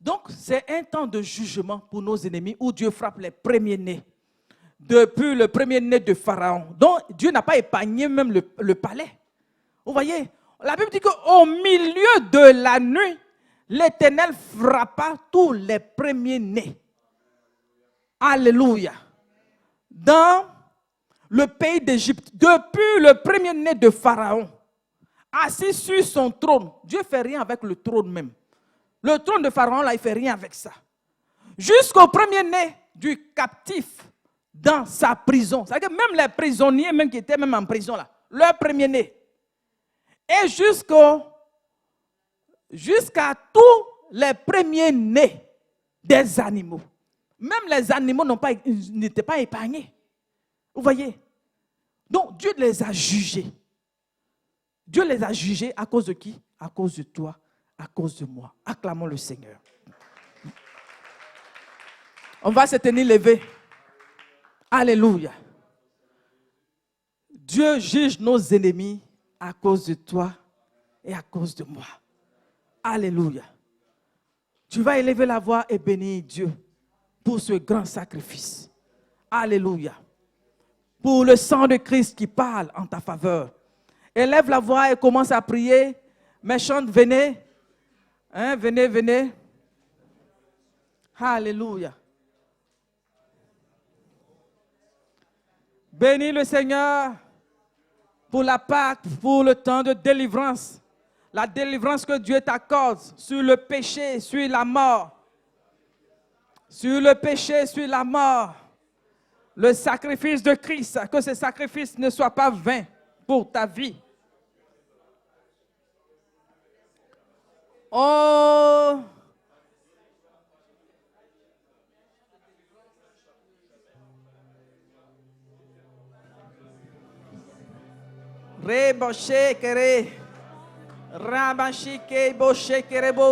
Donc c'est un temps de jugement pour nos ennemis où Dieu frappe les premiers-nés. Depuis le premier-né de Pharaon. Donc Dieu n'a pas épargné même le palais. Vous voyez, la Bible dit qu'au milieu de la nuit, l'Éternel frappa tous les premiers-nés. Alléluia. Dans le pays d'Égypte, depuis le premier-né de Pharaon, assis sur son trône, Dieu ne fait rien avec le trône même. Le trône de Pharaon, là, il ne fait rien avec ça. Jusqu'au premier-né du captif dans sa prison. C'est-à-dire que même les prisonniers même qui étaient même en prison, là, leur premier-né. Et jusqu'à tous les premiers-nés des animaux. Même les animaux n'étaient pas épargnés. Vous voyez? Donc Dieu les a jugés. Dieu les a jugés à cause de qui? À cause de toi, à cause de moi. Acclamons le Seigneur. On va se tenir levé. Alléluia. Dieu juge nos ennemis à cause de toi et à cause de moi. Alléluia. Tu vas élever la voix et bénir Dieu pour ce grand sacrifice. Alléluia. Pour le sang de Christ qui parle en ta faveur. Élève la voix et commence à prier. Mes chantes, venez. Hein, venez, venez. Alléluia. Bénis le Seigneur pour la Pâque, pour le temps de délivrance. La délivrance que Dieu t'accorde sur le péché, sur la mort. Sur le péché, sur la mort. Le sacrifice de Christ, que ce sacrifice ne soit pas vain pour ta vie. Oh!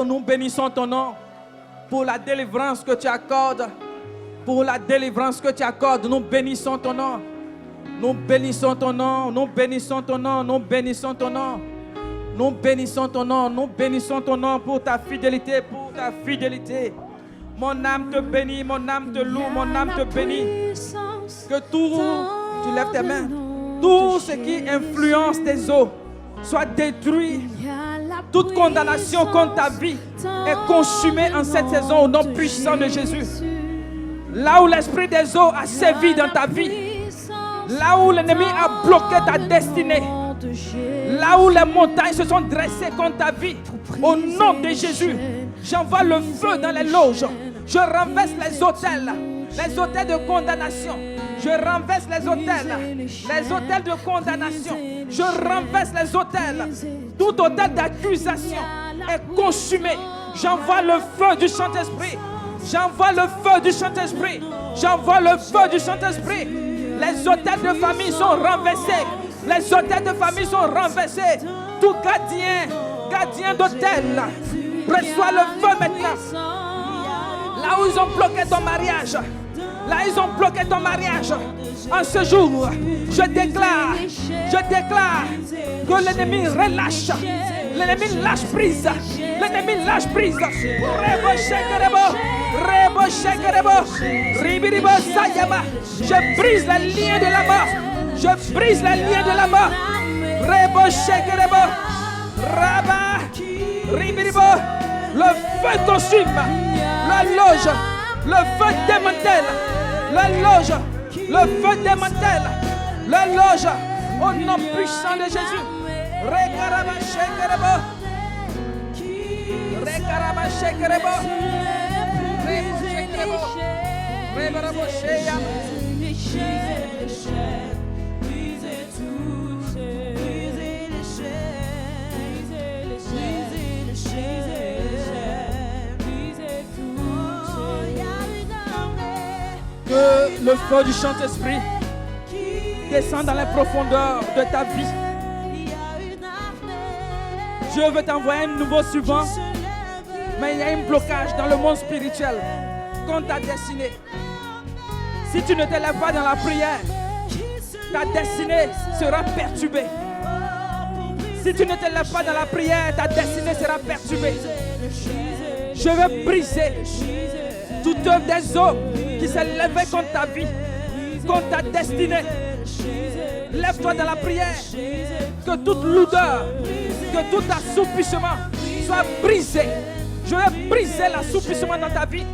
Nous bénissons ton nom. pour la délivrance que tu accordes. Pour la délivrance que tu accordes, nous bénissons ton nom. Nous bénissons ton nom, nous bénissons ton nom, nous bénissons ton nom. Nous bénissons ton nom, nous bénissons ton nom pour ta fidélité, pour ta fidélité. Mon âme te bénit, mon âme te loue, mon âme te bénit. Que tout, tu lèves tes mains, tout ce qui influence tes eaux soit détruit. Toute condamnation contre ta vie est consumée en cette saison au nom puissant de Jésus. Là où l'esprit des eaux a sévi dans ta vie, là où l'ennemi a bloqué ta destinée, là où les montagnes se sont dressées contre ta vie, au nom de Jésus, j'envoie le feu dans les loges. Je renverse les hôtels de condamnation. Je renverse les hôtels de condamnation. Je renverse les hôtels. Tout hôtel d'accusation est consumé. J'envoie le feu du Saint-Esprit. J'envoie le feu du Saint-Esprit. J'envoie le feu du Saint-Esprit. Les hôtels de famille sont renversés. Les hôtels de famille sont renversés. Tout gardien d'hôtel, reçoit le feu maintenant. Là où ils ont bloqué ton mariage, là ils ont bloqué ton mariage. En ce jour, je déclare que l'ennemi relâche. L'ennemi lâche prise. L'ennemi lâche prise. Je brise la ligne de la mort. Je brise la ligne de la mort. Le feu consume. La loge. Le feu démantèle. La loge. Le feu démantèle. La loge. Au nom puissant de Jésus. Que le feu du Saint-Esprit descend dans les profondeurs de ta vie. Dieu veut t'envoyer un nouveau suivant, mais il y a un blocage dans le monde spirituel contre ta destinée. Si tu ne te lèves pas dans la prière, ta destinée sera perturbée. Si tu ne te lèves pas dans la prière, ta destinée sera perturbée. Je vais briser toute œuvre des eaux qui s'est levée contre ta vie, contre ta destinée. Lève-toi dans la prière. Que toute lourdeur, que tout assoupissement soit brisé. Je vais briser l'assoupissement dans ta vie.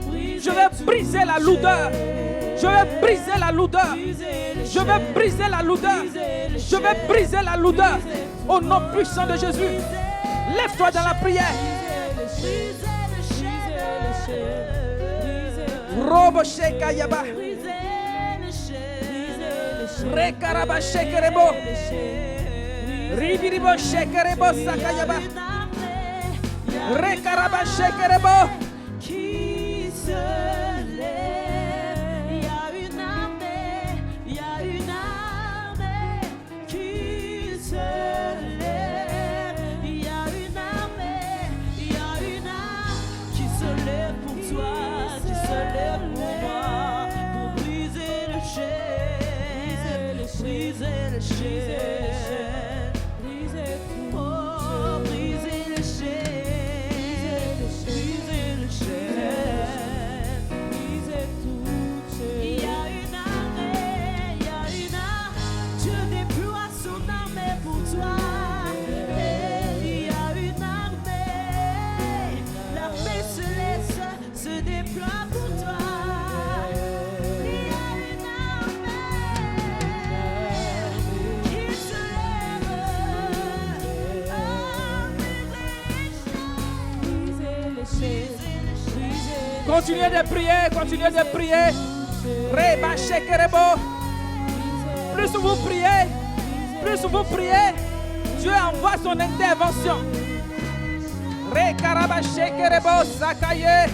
Je vais briser la lourdeur. Je vais briser la lourdeur. Je vais briser la lourdeur. Je vais briser la lourdeur. Au nom puissant de Jésus. Lève-toi dans la prière. Robo sheka yaba. Rekaraba shekerebo. Ribiribo shekerebo sakayaba. Rekaraba shekerebo. Qui se lève, il y a une armée qui se lève, il y a une armée qui se lève pour toi, qui se lève pour moi, pour briser le chêne, briser le chêne, briser tout, oh, briser le chêne, briser le chêne, briser tout. Il y a une armée, Dieu déploie son armée pour toi. Il y a une armée, l'armée céleste se déploie pour toi. Il y a une armée qui se lève, briser les chaînes. Continuez de prier, continuez de prier. Reba shekerebo. Plus vous priez, Dieu envoie son intervention. Rekaraba shekerebo sakaye.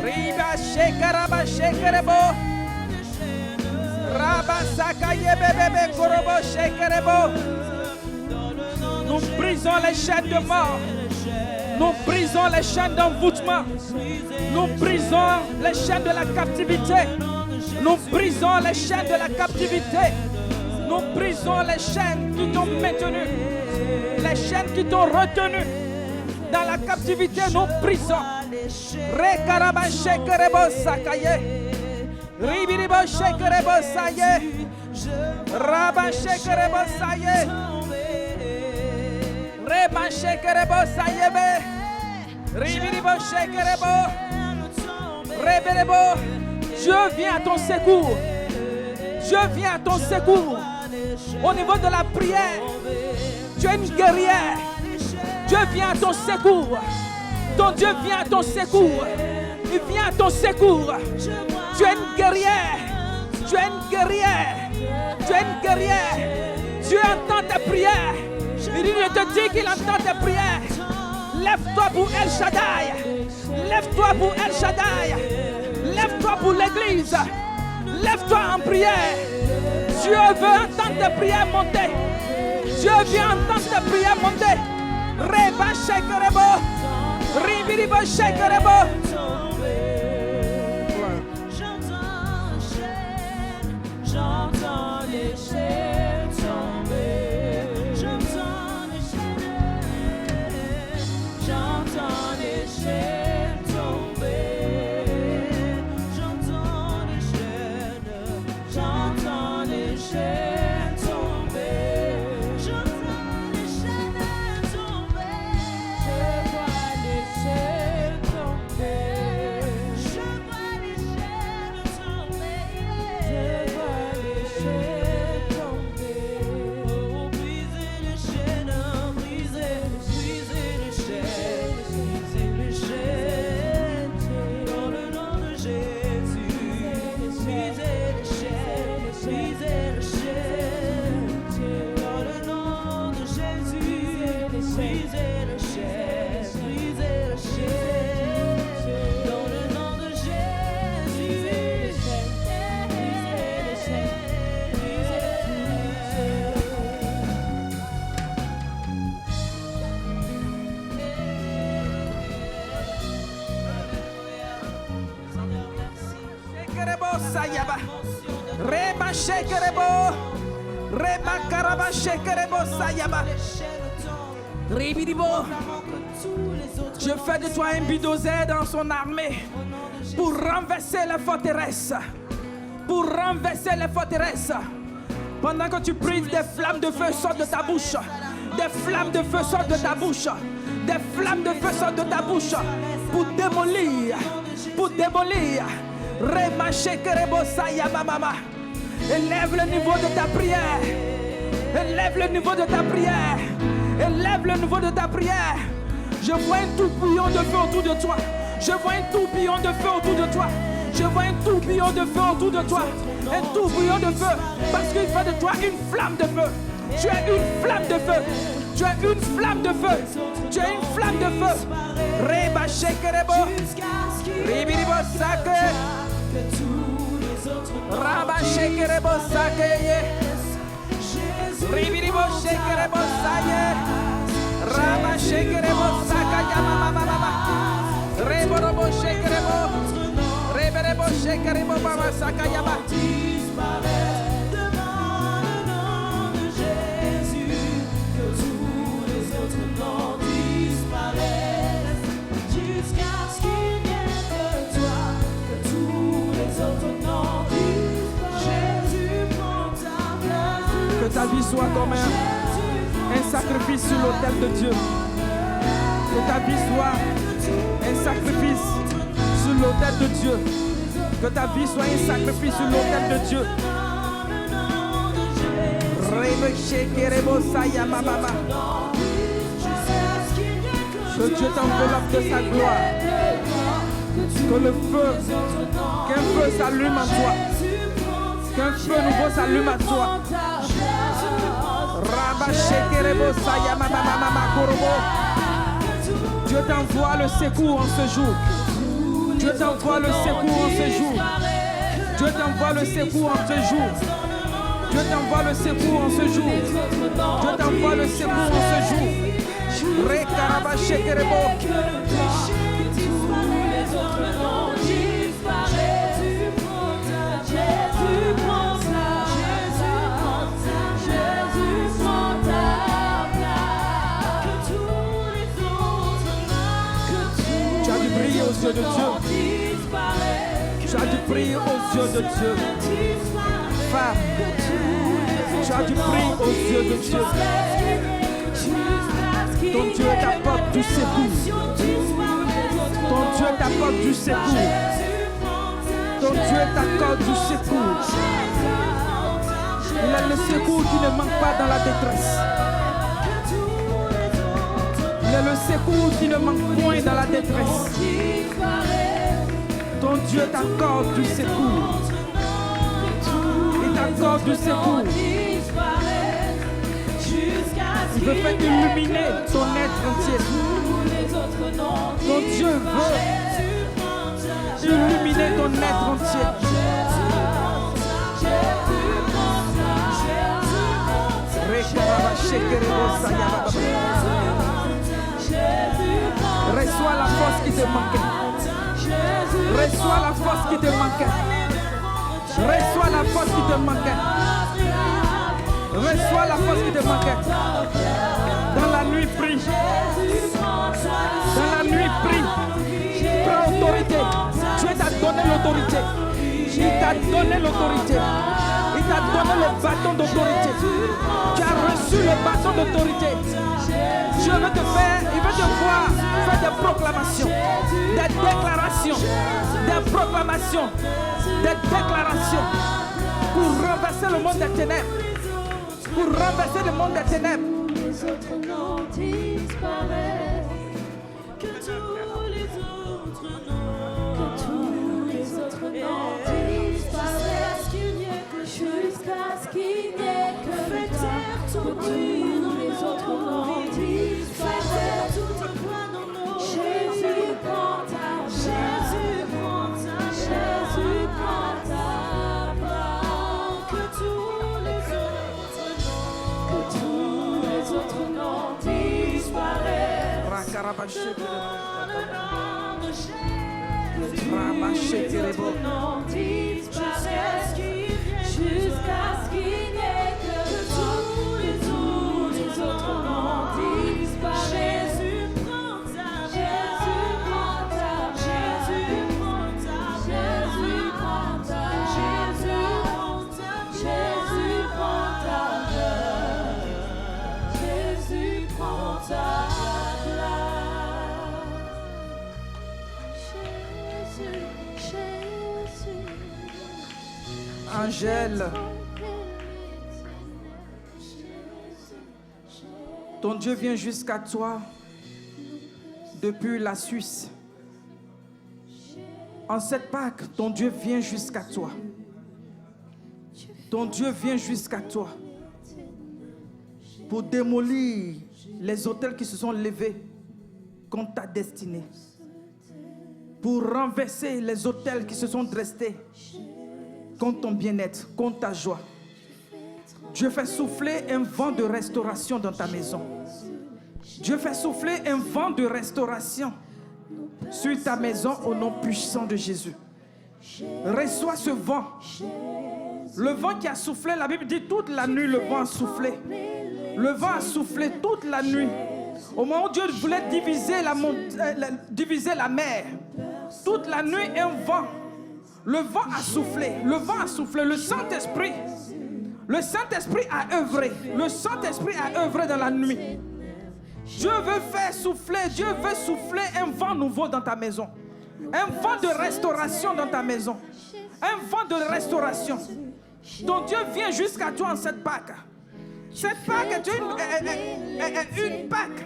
Riba shekaraba shekerebo. Raba sakaye bebebe korobo shekerebo. Nous brisons les chaînes de mort. Nous brisons les chaînes d'envoûtement. Nous brisons les chaînes de la captivité. Nous brisons les chaînes de la captivité. Nous brisons les chaînes qui t'ont maintenu. Les chaînes qui t'ont retenu. Dans la captivité, nous brisons. Rekarabachekerebo sakaye. Ribiribo shekerebo saye. Rabachekerebo saye. Rebachekerebo saye be. Ribiribo shekerebo. Rebelebo. Dieu vient à ton secours. Dieu vient à ton secours. Au niveau de la prière, tu es une guerrière. Dieu vient à ton secours. Ton Dieu vient à ton secours. Il vient à ton secours. Tu es une guerrière. Tu es une guerrière. Tu es une guerrière. Dieu entend tes prières. Il te dit qu'il entend tes prières. Lève-toi pour El Shaddai. Lève-toi pour El Shaddai. Lève-toi pour l'église. Lève-toi en prière. Dieu veut entendre tes prières monter. Dieu vient entendre tes prières monter. Reba shekerebo. Ribiribo shekerebo. J'entends les chaînes tomber. J'entends les chaînes. J'entends les chaînes tomber. J'entends les chaînes. J'entends les chaînes tomber. J'entends les chaînes tomber. Je vois les chaînes tomber. Je vois les chaînes tomber. Je vois les chaînes tomber. Oh, brisez les chaînes, brisez les chaînes, brisez les chaînes. Dans le nom de Jésus, brisez les chaînes, brisez les chaînes. Dans le nom de Jésus, brisez les chaînes, brisez les chaînes. Dans le nom de Jésus, brisez les chaînes, brisez les chaînes, brisez les Shekerebo sayaba. Reba shekerebo. Reba karaba shekerebo sayaba. Ribiribo. Je fais de toi un bulldozer dans son armée pour renverser les forteresses. Pour renverser les forteresses. Pendant que tu pries, des flammes de feu sortent de ta bouche. Des flammes de feu sortent de ta bouche. Des flammes de feu sortent de ta bouche. Pour démolir. Pour démolir. Rema shekerebo sayaba mama. Élève le niveau de ta prière. Élève le niveau de ta prière. Élève le niveau de ta prière. Je vois un tourbillon de feu autour de toi. Je vois un tourbillon de feu autour de toi. Je vois un tourbillon de feu autour de toi. Un tourbillon de feu. Parce qu'il fait de toi une flamme de feu. Tu es une flamme de feu. Tu es une flamme de feu. Tu es une flamme de feu. Reba shekerebo. Ribiribo sake. Raba shekerebo sake. Ribiribo shekerebo saye. Raba shekerebo sakaya mama mama. Reborobo shekerebo. Reberebo shekerebo mama sakaya mama. Devant le nom de Jésus, que tous les autres noms disparaissent, jusqu'à ce qu'il n'y ait que toi, que tous les autres noms disparaissent. Jésus prend ta place. Que ta vie soit comme un sacrifice sur l'autel de Dieu. Que ta vie soit un sacrifice sur l'autel de Dieu. Que ta vie soit un sacrifice sur l'autel de Dieu. Que Dieu t'enveloppe de sa gloire. Que le feu, qu'un feu s'allume en toi. Qu'un feu nouveau s'allume en toi. Dieu t'envoie le secours en ce jour. Dieu t'envoie le secours en ce jour. Dieu t'envoie le secours en ce jour. Dieu t'envoie le secours en ce jour. Dieu t'envoie le secours en ce jour. Rekarabachekerebo. Que tous les autres noms disparaissent. Jésus prend ta place. Jésus prend ta place. Que tous les autres noms, Tu as dû prier aux yeux de Dieu. disparaissent. Tu as dû prier aux yeux de Dieu. Femme, tu as dû prier aux yeux de Dieu. Ton Dieu t'apporte du secours. Ton Dieu t'apporte du secours. Ton Dieu t'accorde du secours. Il est le secours qui ne manque pas dans la détresse. Il est le secours qui ne manque point dans la détresse. Ton Dieu t'accorde du secours. Il t'accorde du secours. Il veut faire illuminer ton être entier. Ton Dieu veut illuminer ton être entier. Reçois la force qui te manquait. Reçois la force qui te manquait. Reçois la force qui te manquait. Reçois la force qui te manquait. Dans la nuit, prie. Dans la nuit, prie. Prends autorité. Dieu t'a donné l'autorité. Il t'a donné l'autorité. Il t'a donné le bâton d'autorité. Tu as reçu le bâton d'autorité. Dieu veut te faire, il veut te voir faire des proclamations, des déclarations, des proclamations, des déclarations pour renverser le monde des ténèbres. Pour renverser le monde des ténèbres. Les autres noms disparaissent. Que tous les autres noms, disparaissent. Jusqu'à ce qu'il n'y ait que toi. Que tous les autres noms disparaissent. Jésus prend ta place. Jésus prend ta place. Que tous les autres noms disparaissent. Jusqu'à ce qu'il n'y ait que tous les autres noms disparaissent. Jésus prend ta place. Jésus prend ta place. Jésus prend ta place. Jésus prend ta place. Angèle, ton Dieu vient jusqu'à toi depuis la Suisse. En cette Pâque, ton Dieu vient jusqu'à toi. Ton Dieu vient jusqu'à toi pour démolir les autels qui se sont levés contre ta destinée. Pour renverser les autels qui se sont dressés contre ton bien-être, contre ta joie. Dieu fait souffler un vent de restauration dans ta maison. Dieu fait souffler un vent de restauration sur ta maison au nom puissant de Jésus. Reçois ce vent. Le vent qui a soufflé, la Bible dit toute la nuit, le vent a soufflé. Le vent a soufflé toute la nuit. Au moment où Dieu voulait diviser la mer, toute la nuit, un vent. Le vent a soufflé. Le vent a soufflé. Le Saint-Esprit a œuvré. Le Saint-Esprit a œuvré dans la nuit. Dieu veut faire souffler. Dieu veut souffler un vent nouveau dans ta maison. Un vent de restauration dans ta maison. Un vent de restauration. Ton Dieu vient jusqu'à toi en cette Pâque. Cette Pâque est une Pâque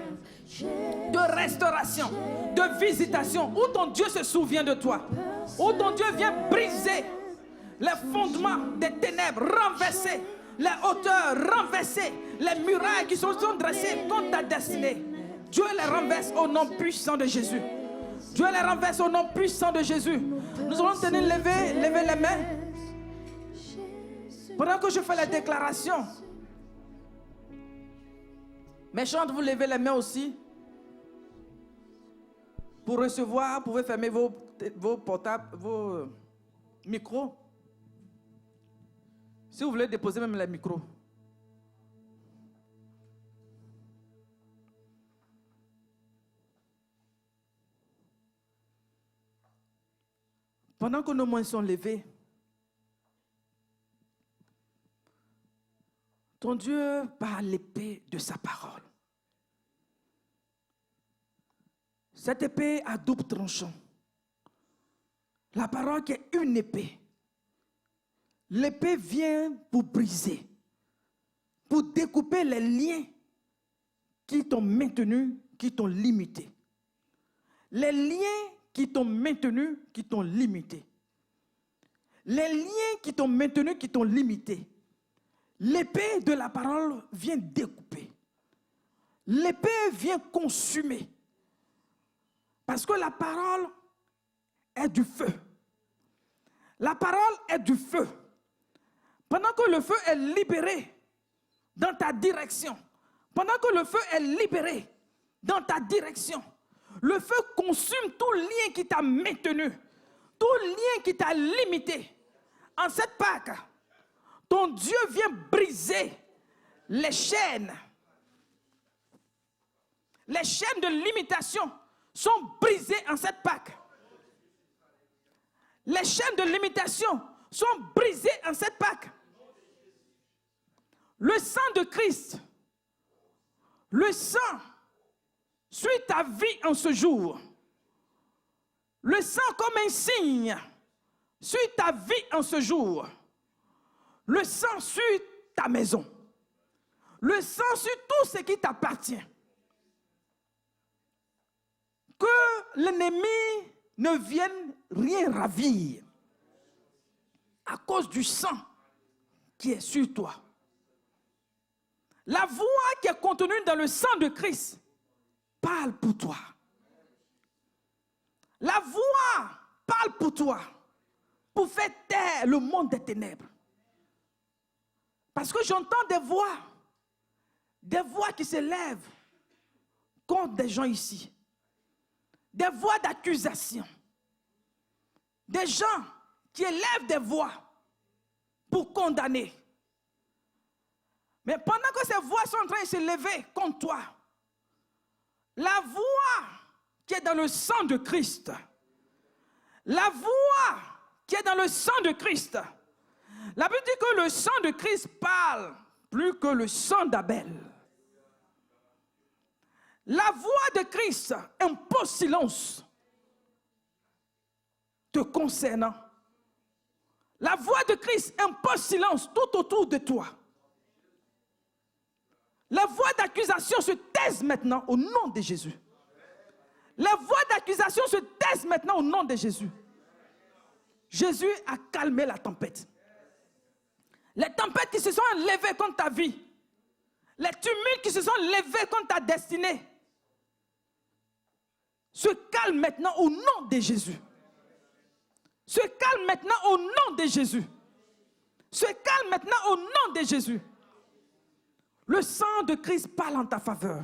de restauration, de visitation, où ton Dieu se souvient de toi, où ton Dieu vient briser les fondements des ténèbres, renverser les hauteurs, renverser les murailles qui se sont dressées contre ta destinée. Dieu les renverse au nom puissant de Jésus. Dieu les renverse au nom puissant de Jésus. Nous allons tenir lever les mains. Pendant que je fais la déclaration, mes chants, vous levez les mains aussi. Pour recevoir, vous pouvez fermer vos portables, vos micros. Si vous voulez déposer même les micros. Pendant que nos mains sont levées, ton Dieu par l'épée de sa parole. Cette épée à double tranchant. La parole qui est une épée. L'épée vient pour briser, pour découper les liens qui t'ont maintenu, qui t'ont limité. Les liens qui t'ont maintenu, qui t'ont limité. Les liens qui t'ont maintenu, qui t'ont limité. L'épée de la parole vient découper. L'épée vient consumer. Parce que la parole est du feu. La parole est du feu. Pendant que le feu est libéré dans ta direction, pendant que le feu est libéré dans ta direction, le feu consume tout lien qui t'a maintenu, tout lien qui t'a limité. En cette Pâque, ton Dieu vient briser les chaînes. Les chaînes de limitation sont brisées en cette Pâque. Les chaînes de limitation sont brisées en cette Pâque. Le sang de Christ, le sang suit ta vie en ce jour. Le sang comme un signe suit ta vie en ce jour. Le sang suit ta maison. Le sang suit tout ce qui t'appartient. Que l'ennemi ne vienne rien ravir à cause du sang qui est sur toi. La voix qui est contenue dans le sang de Christ parle pour toi. La voix parle pour toi, pour faire taire le monde des ténèbres. Parce que j'entends des voix qui se lèvent contre des gens ici. Des voix d'accusation. Des gens qui élèvent des voix pour condamner. Mais pendant que ces voix sont en train de se lever contre toi, la voix qui est dans le sang de Christ, la voix qui est dans le sang de Christ, la Bible dit que le sang de Christ parle plus que le sang d'Abel. La voix de Christ impose silence te concernant. La voix de Christ impose silence tout autour de toi. Les voix d'accusation se taisent maintenant au nom de Jésus. Les voix d'accusation se taisent maintenant au nom de Jésus. Jésus a calmé la tempête. Les tempêtes qui se sont levées contre ta vie, les tumultes qui se sont levés contre ta destinée, se calment maintenant au nom de Jésus. Se calme maintenant au nom de Jésus. Se calme maintenant au nom de Jésus. Le sang de Christ parle en ta faveur.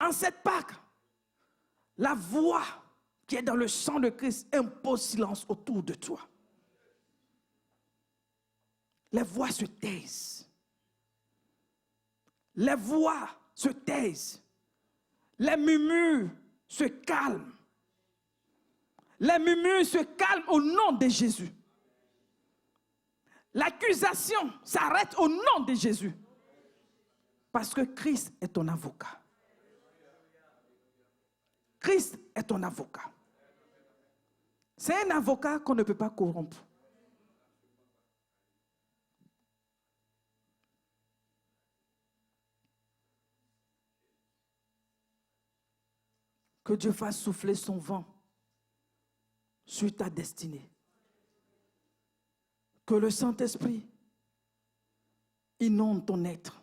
En cette Pâque, la voix qui est dans le sang de Christ impose silence autour de toi. Les voix se taisent. Les voix se taisent. Les murmures se calment. Les murmures se calment au nom de Jésus. L'accusation s'arrête au nom de Jésus. Parce que Christ est ton avocat. Christ est ton avocat. C'est un avocat qu'on ne peut pas corrompre. Que Dieu fasse souffler son vent sur ta destinée. Que le Saint-Esprit inonde ton être.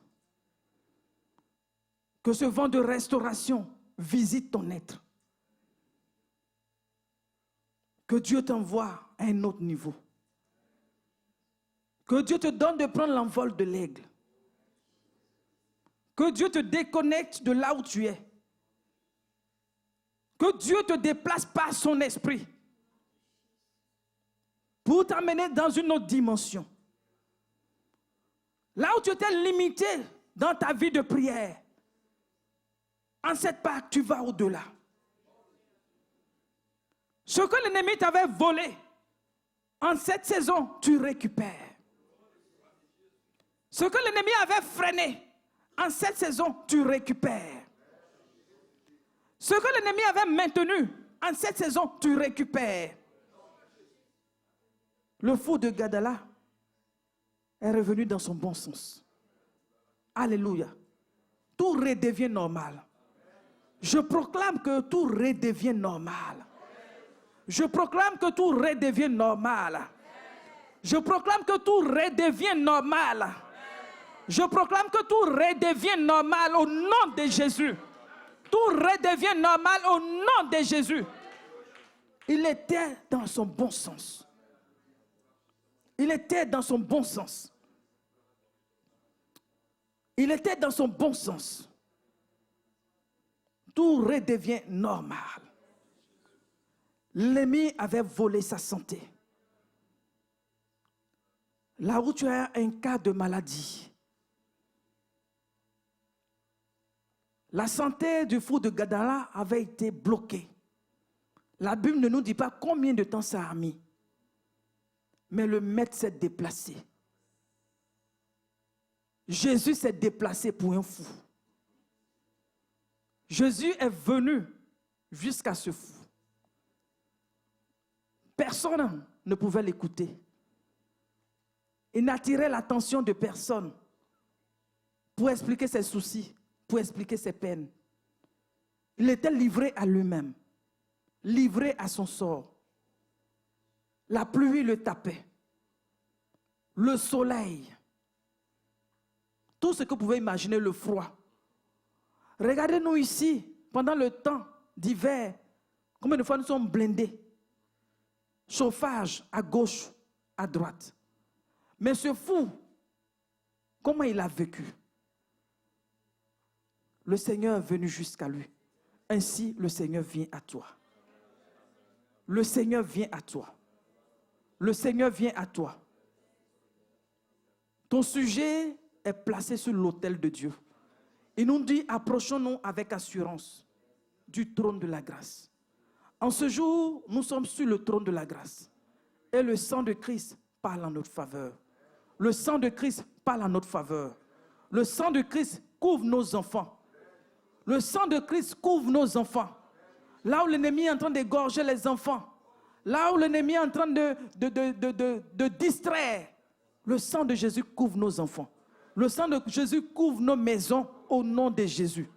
Que ce vent de restauration visite ton être. Que Dieu t'envoie à un autre niveau. Que Dieu te donne de prendre l'envol de l'aigle. Que Dieu te déconnecte de là où tu es. Que Dieu te déplace par son esprit pour t'amener dans une autre dimension. Là où tu étais limité dans ta vie de prière, en cette Pâque, tu vas au-delà. Ce que l'ennemi t'avait volé, en cette saison, tu récupères. Ce que l'ennemi avait freiné, en cette saison, tu récupères. Ce que l'ennemi avait maintenu, en cette saison, tu récupères. Le fou de Gadara est revenu dans son bon sens. Alléluia. Tout redevient normal. Je proclame que tout redevient normal. Je proclame que tout redevient normal. Je proclame que tout redevient normal. Je proclame que tout redevient normal au nom de Jésus. Tout redevient normal au nom de Jésus. Il était dans son bon sens. Il était dans son bon sens. Il était dans son bon sens. Tout redevient normal. L'ennemi avait volé sa santé. Là où tu as un cas de maladie, la santé du fou de Gadara avait été bloquée. La Bible ne nous dit pas combien de temps ça a mis. Mais le maître s'est déplacé. Jésus s'est déplacé pour un fou. Jésus est venu jusqu'à ce fou. Personne ne pouvait l'écouter. Il n'attirait l'attention de personne pour expliquer ses soucis, pour expliquer ses peines. Il était livré à lui-même, livré à son sort. La pluie le tapait, le soleil, tout ce que vous pouvez imaginer, le froid. Regardez-nous ici, pendant le temps d'hiver, combien de fois nous sommes blindés. Chauffage à gauche, à droite. Mais ce fou, comment il a vécu? Le Seigneur est venu jusqu'à lui. Ainsi, le Seigneur vient à toi. Le Seigneur vient à toi. Le Seigneur vient à toi. Ton sujet est placé sur l'autel de Dieu. Il nous dit, approchons-nous avec assurance du trône de la grâce. En ce jour, nous sommes sur le trône de la grâce. Et le sang de Christ parle en notre faveur. Le sang de Christ parle en notre faveur. Le sang de Christ couvre nos enfants. Le sang de Christ couvre nos enfants. Là où l'ennemi est en train d'égorger les enfants, là où l'ennemi est en train de distraire, le sang de Jésus couvre nos enfants. Le sang de Jésus couvre nos maisons au nom de Jésus.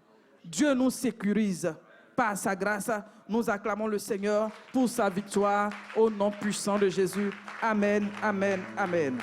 Dieu nous sécurise par sa grâce. Nous acclamons le Seigneur pour sa victoire au nom puissant de Jésus. Amen, amen, amen.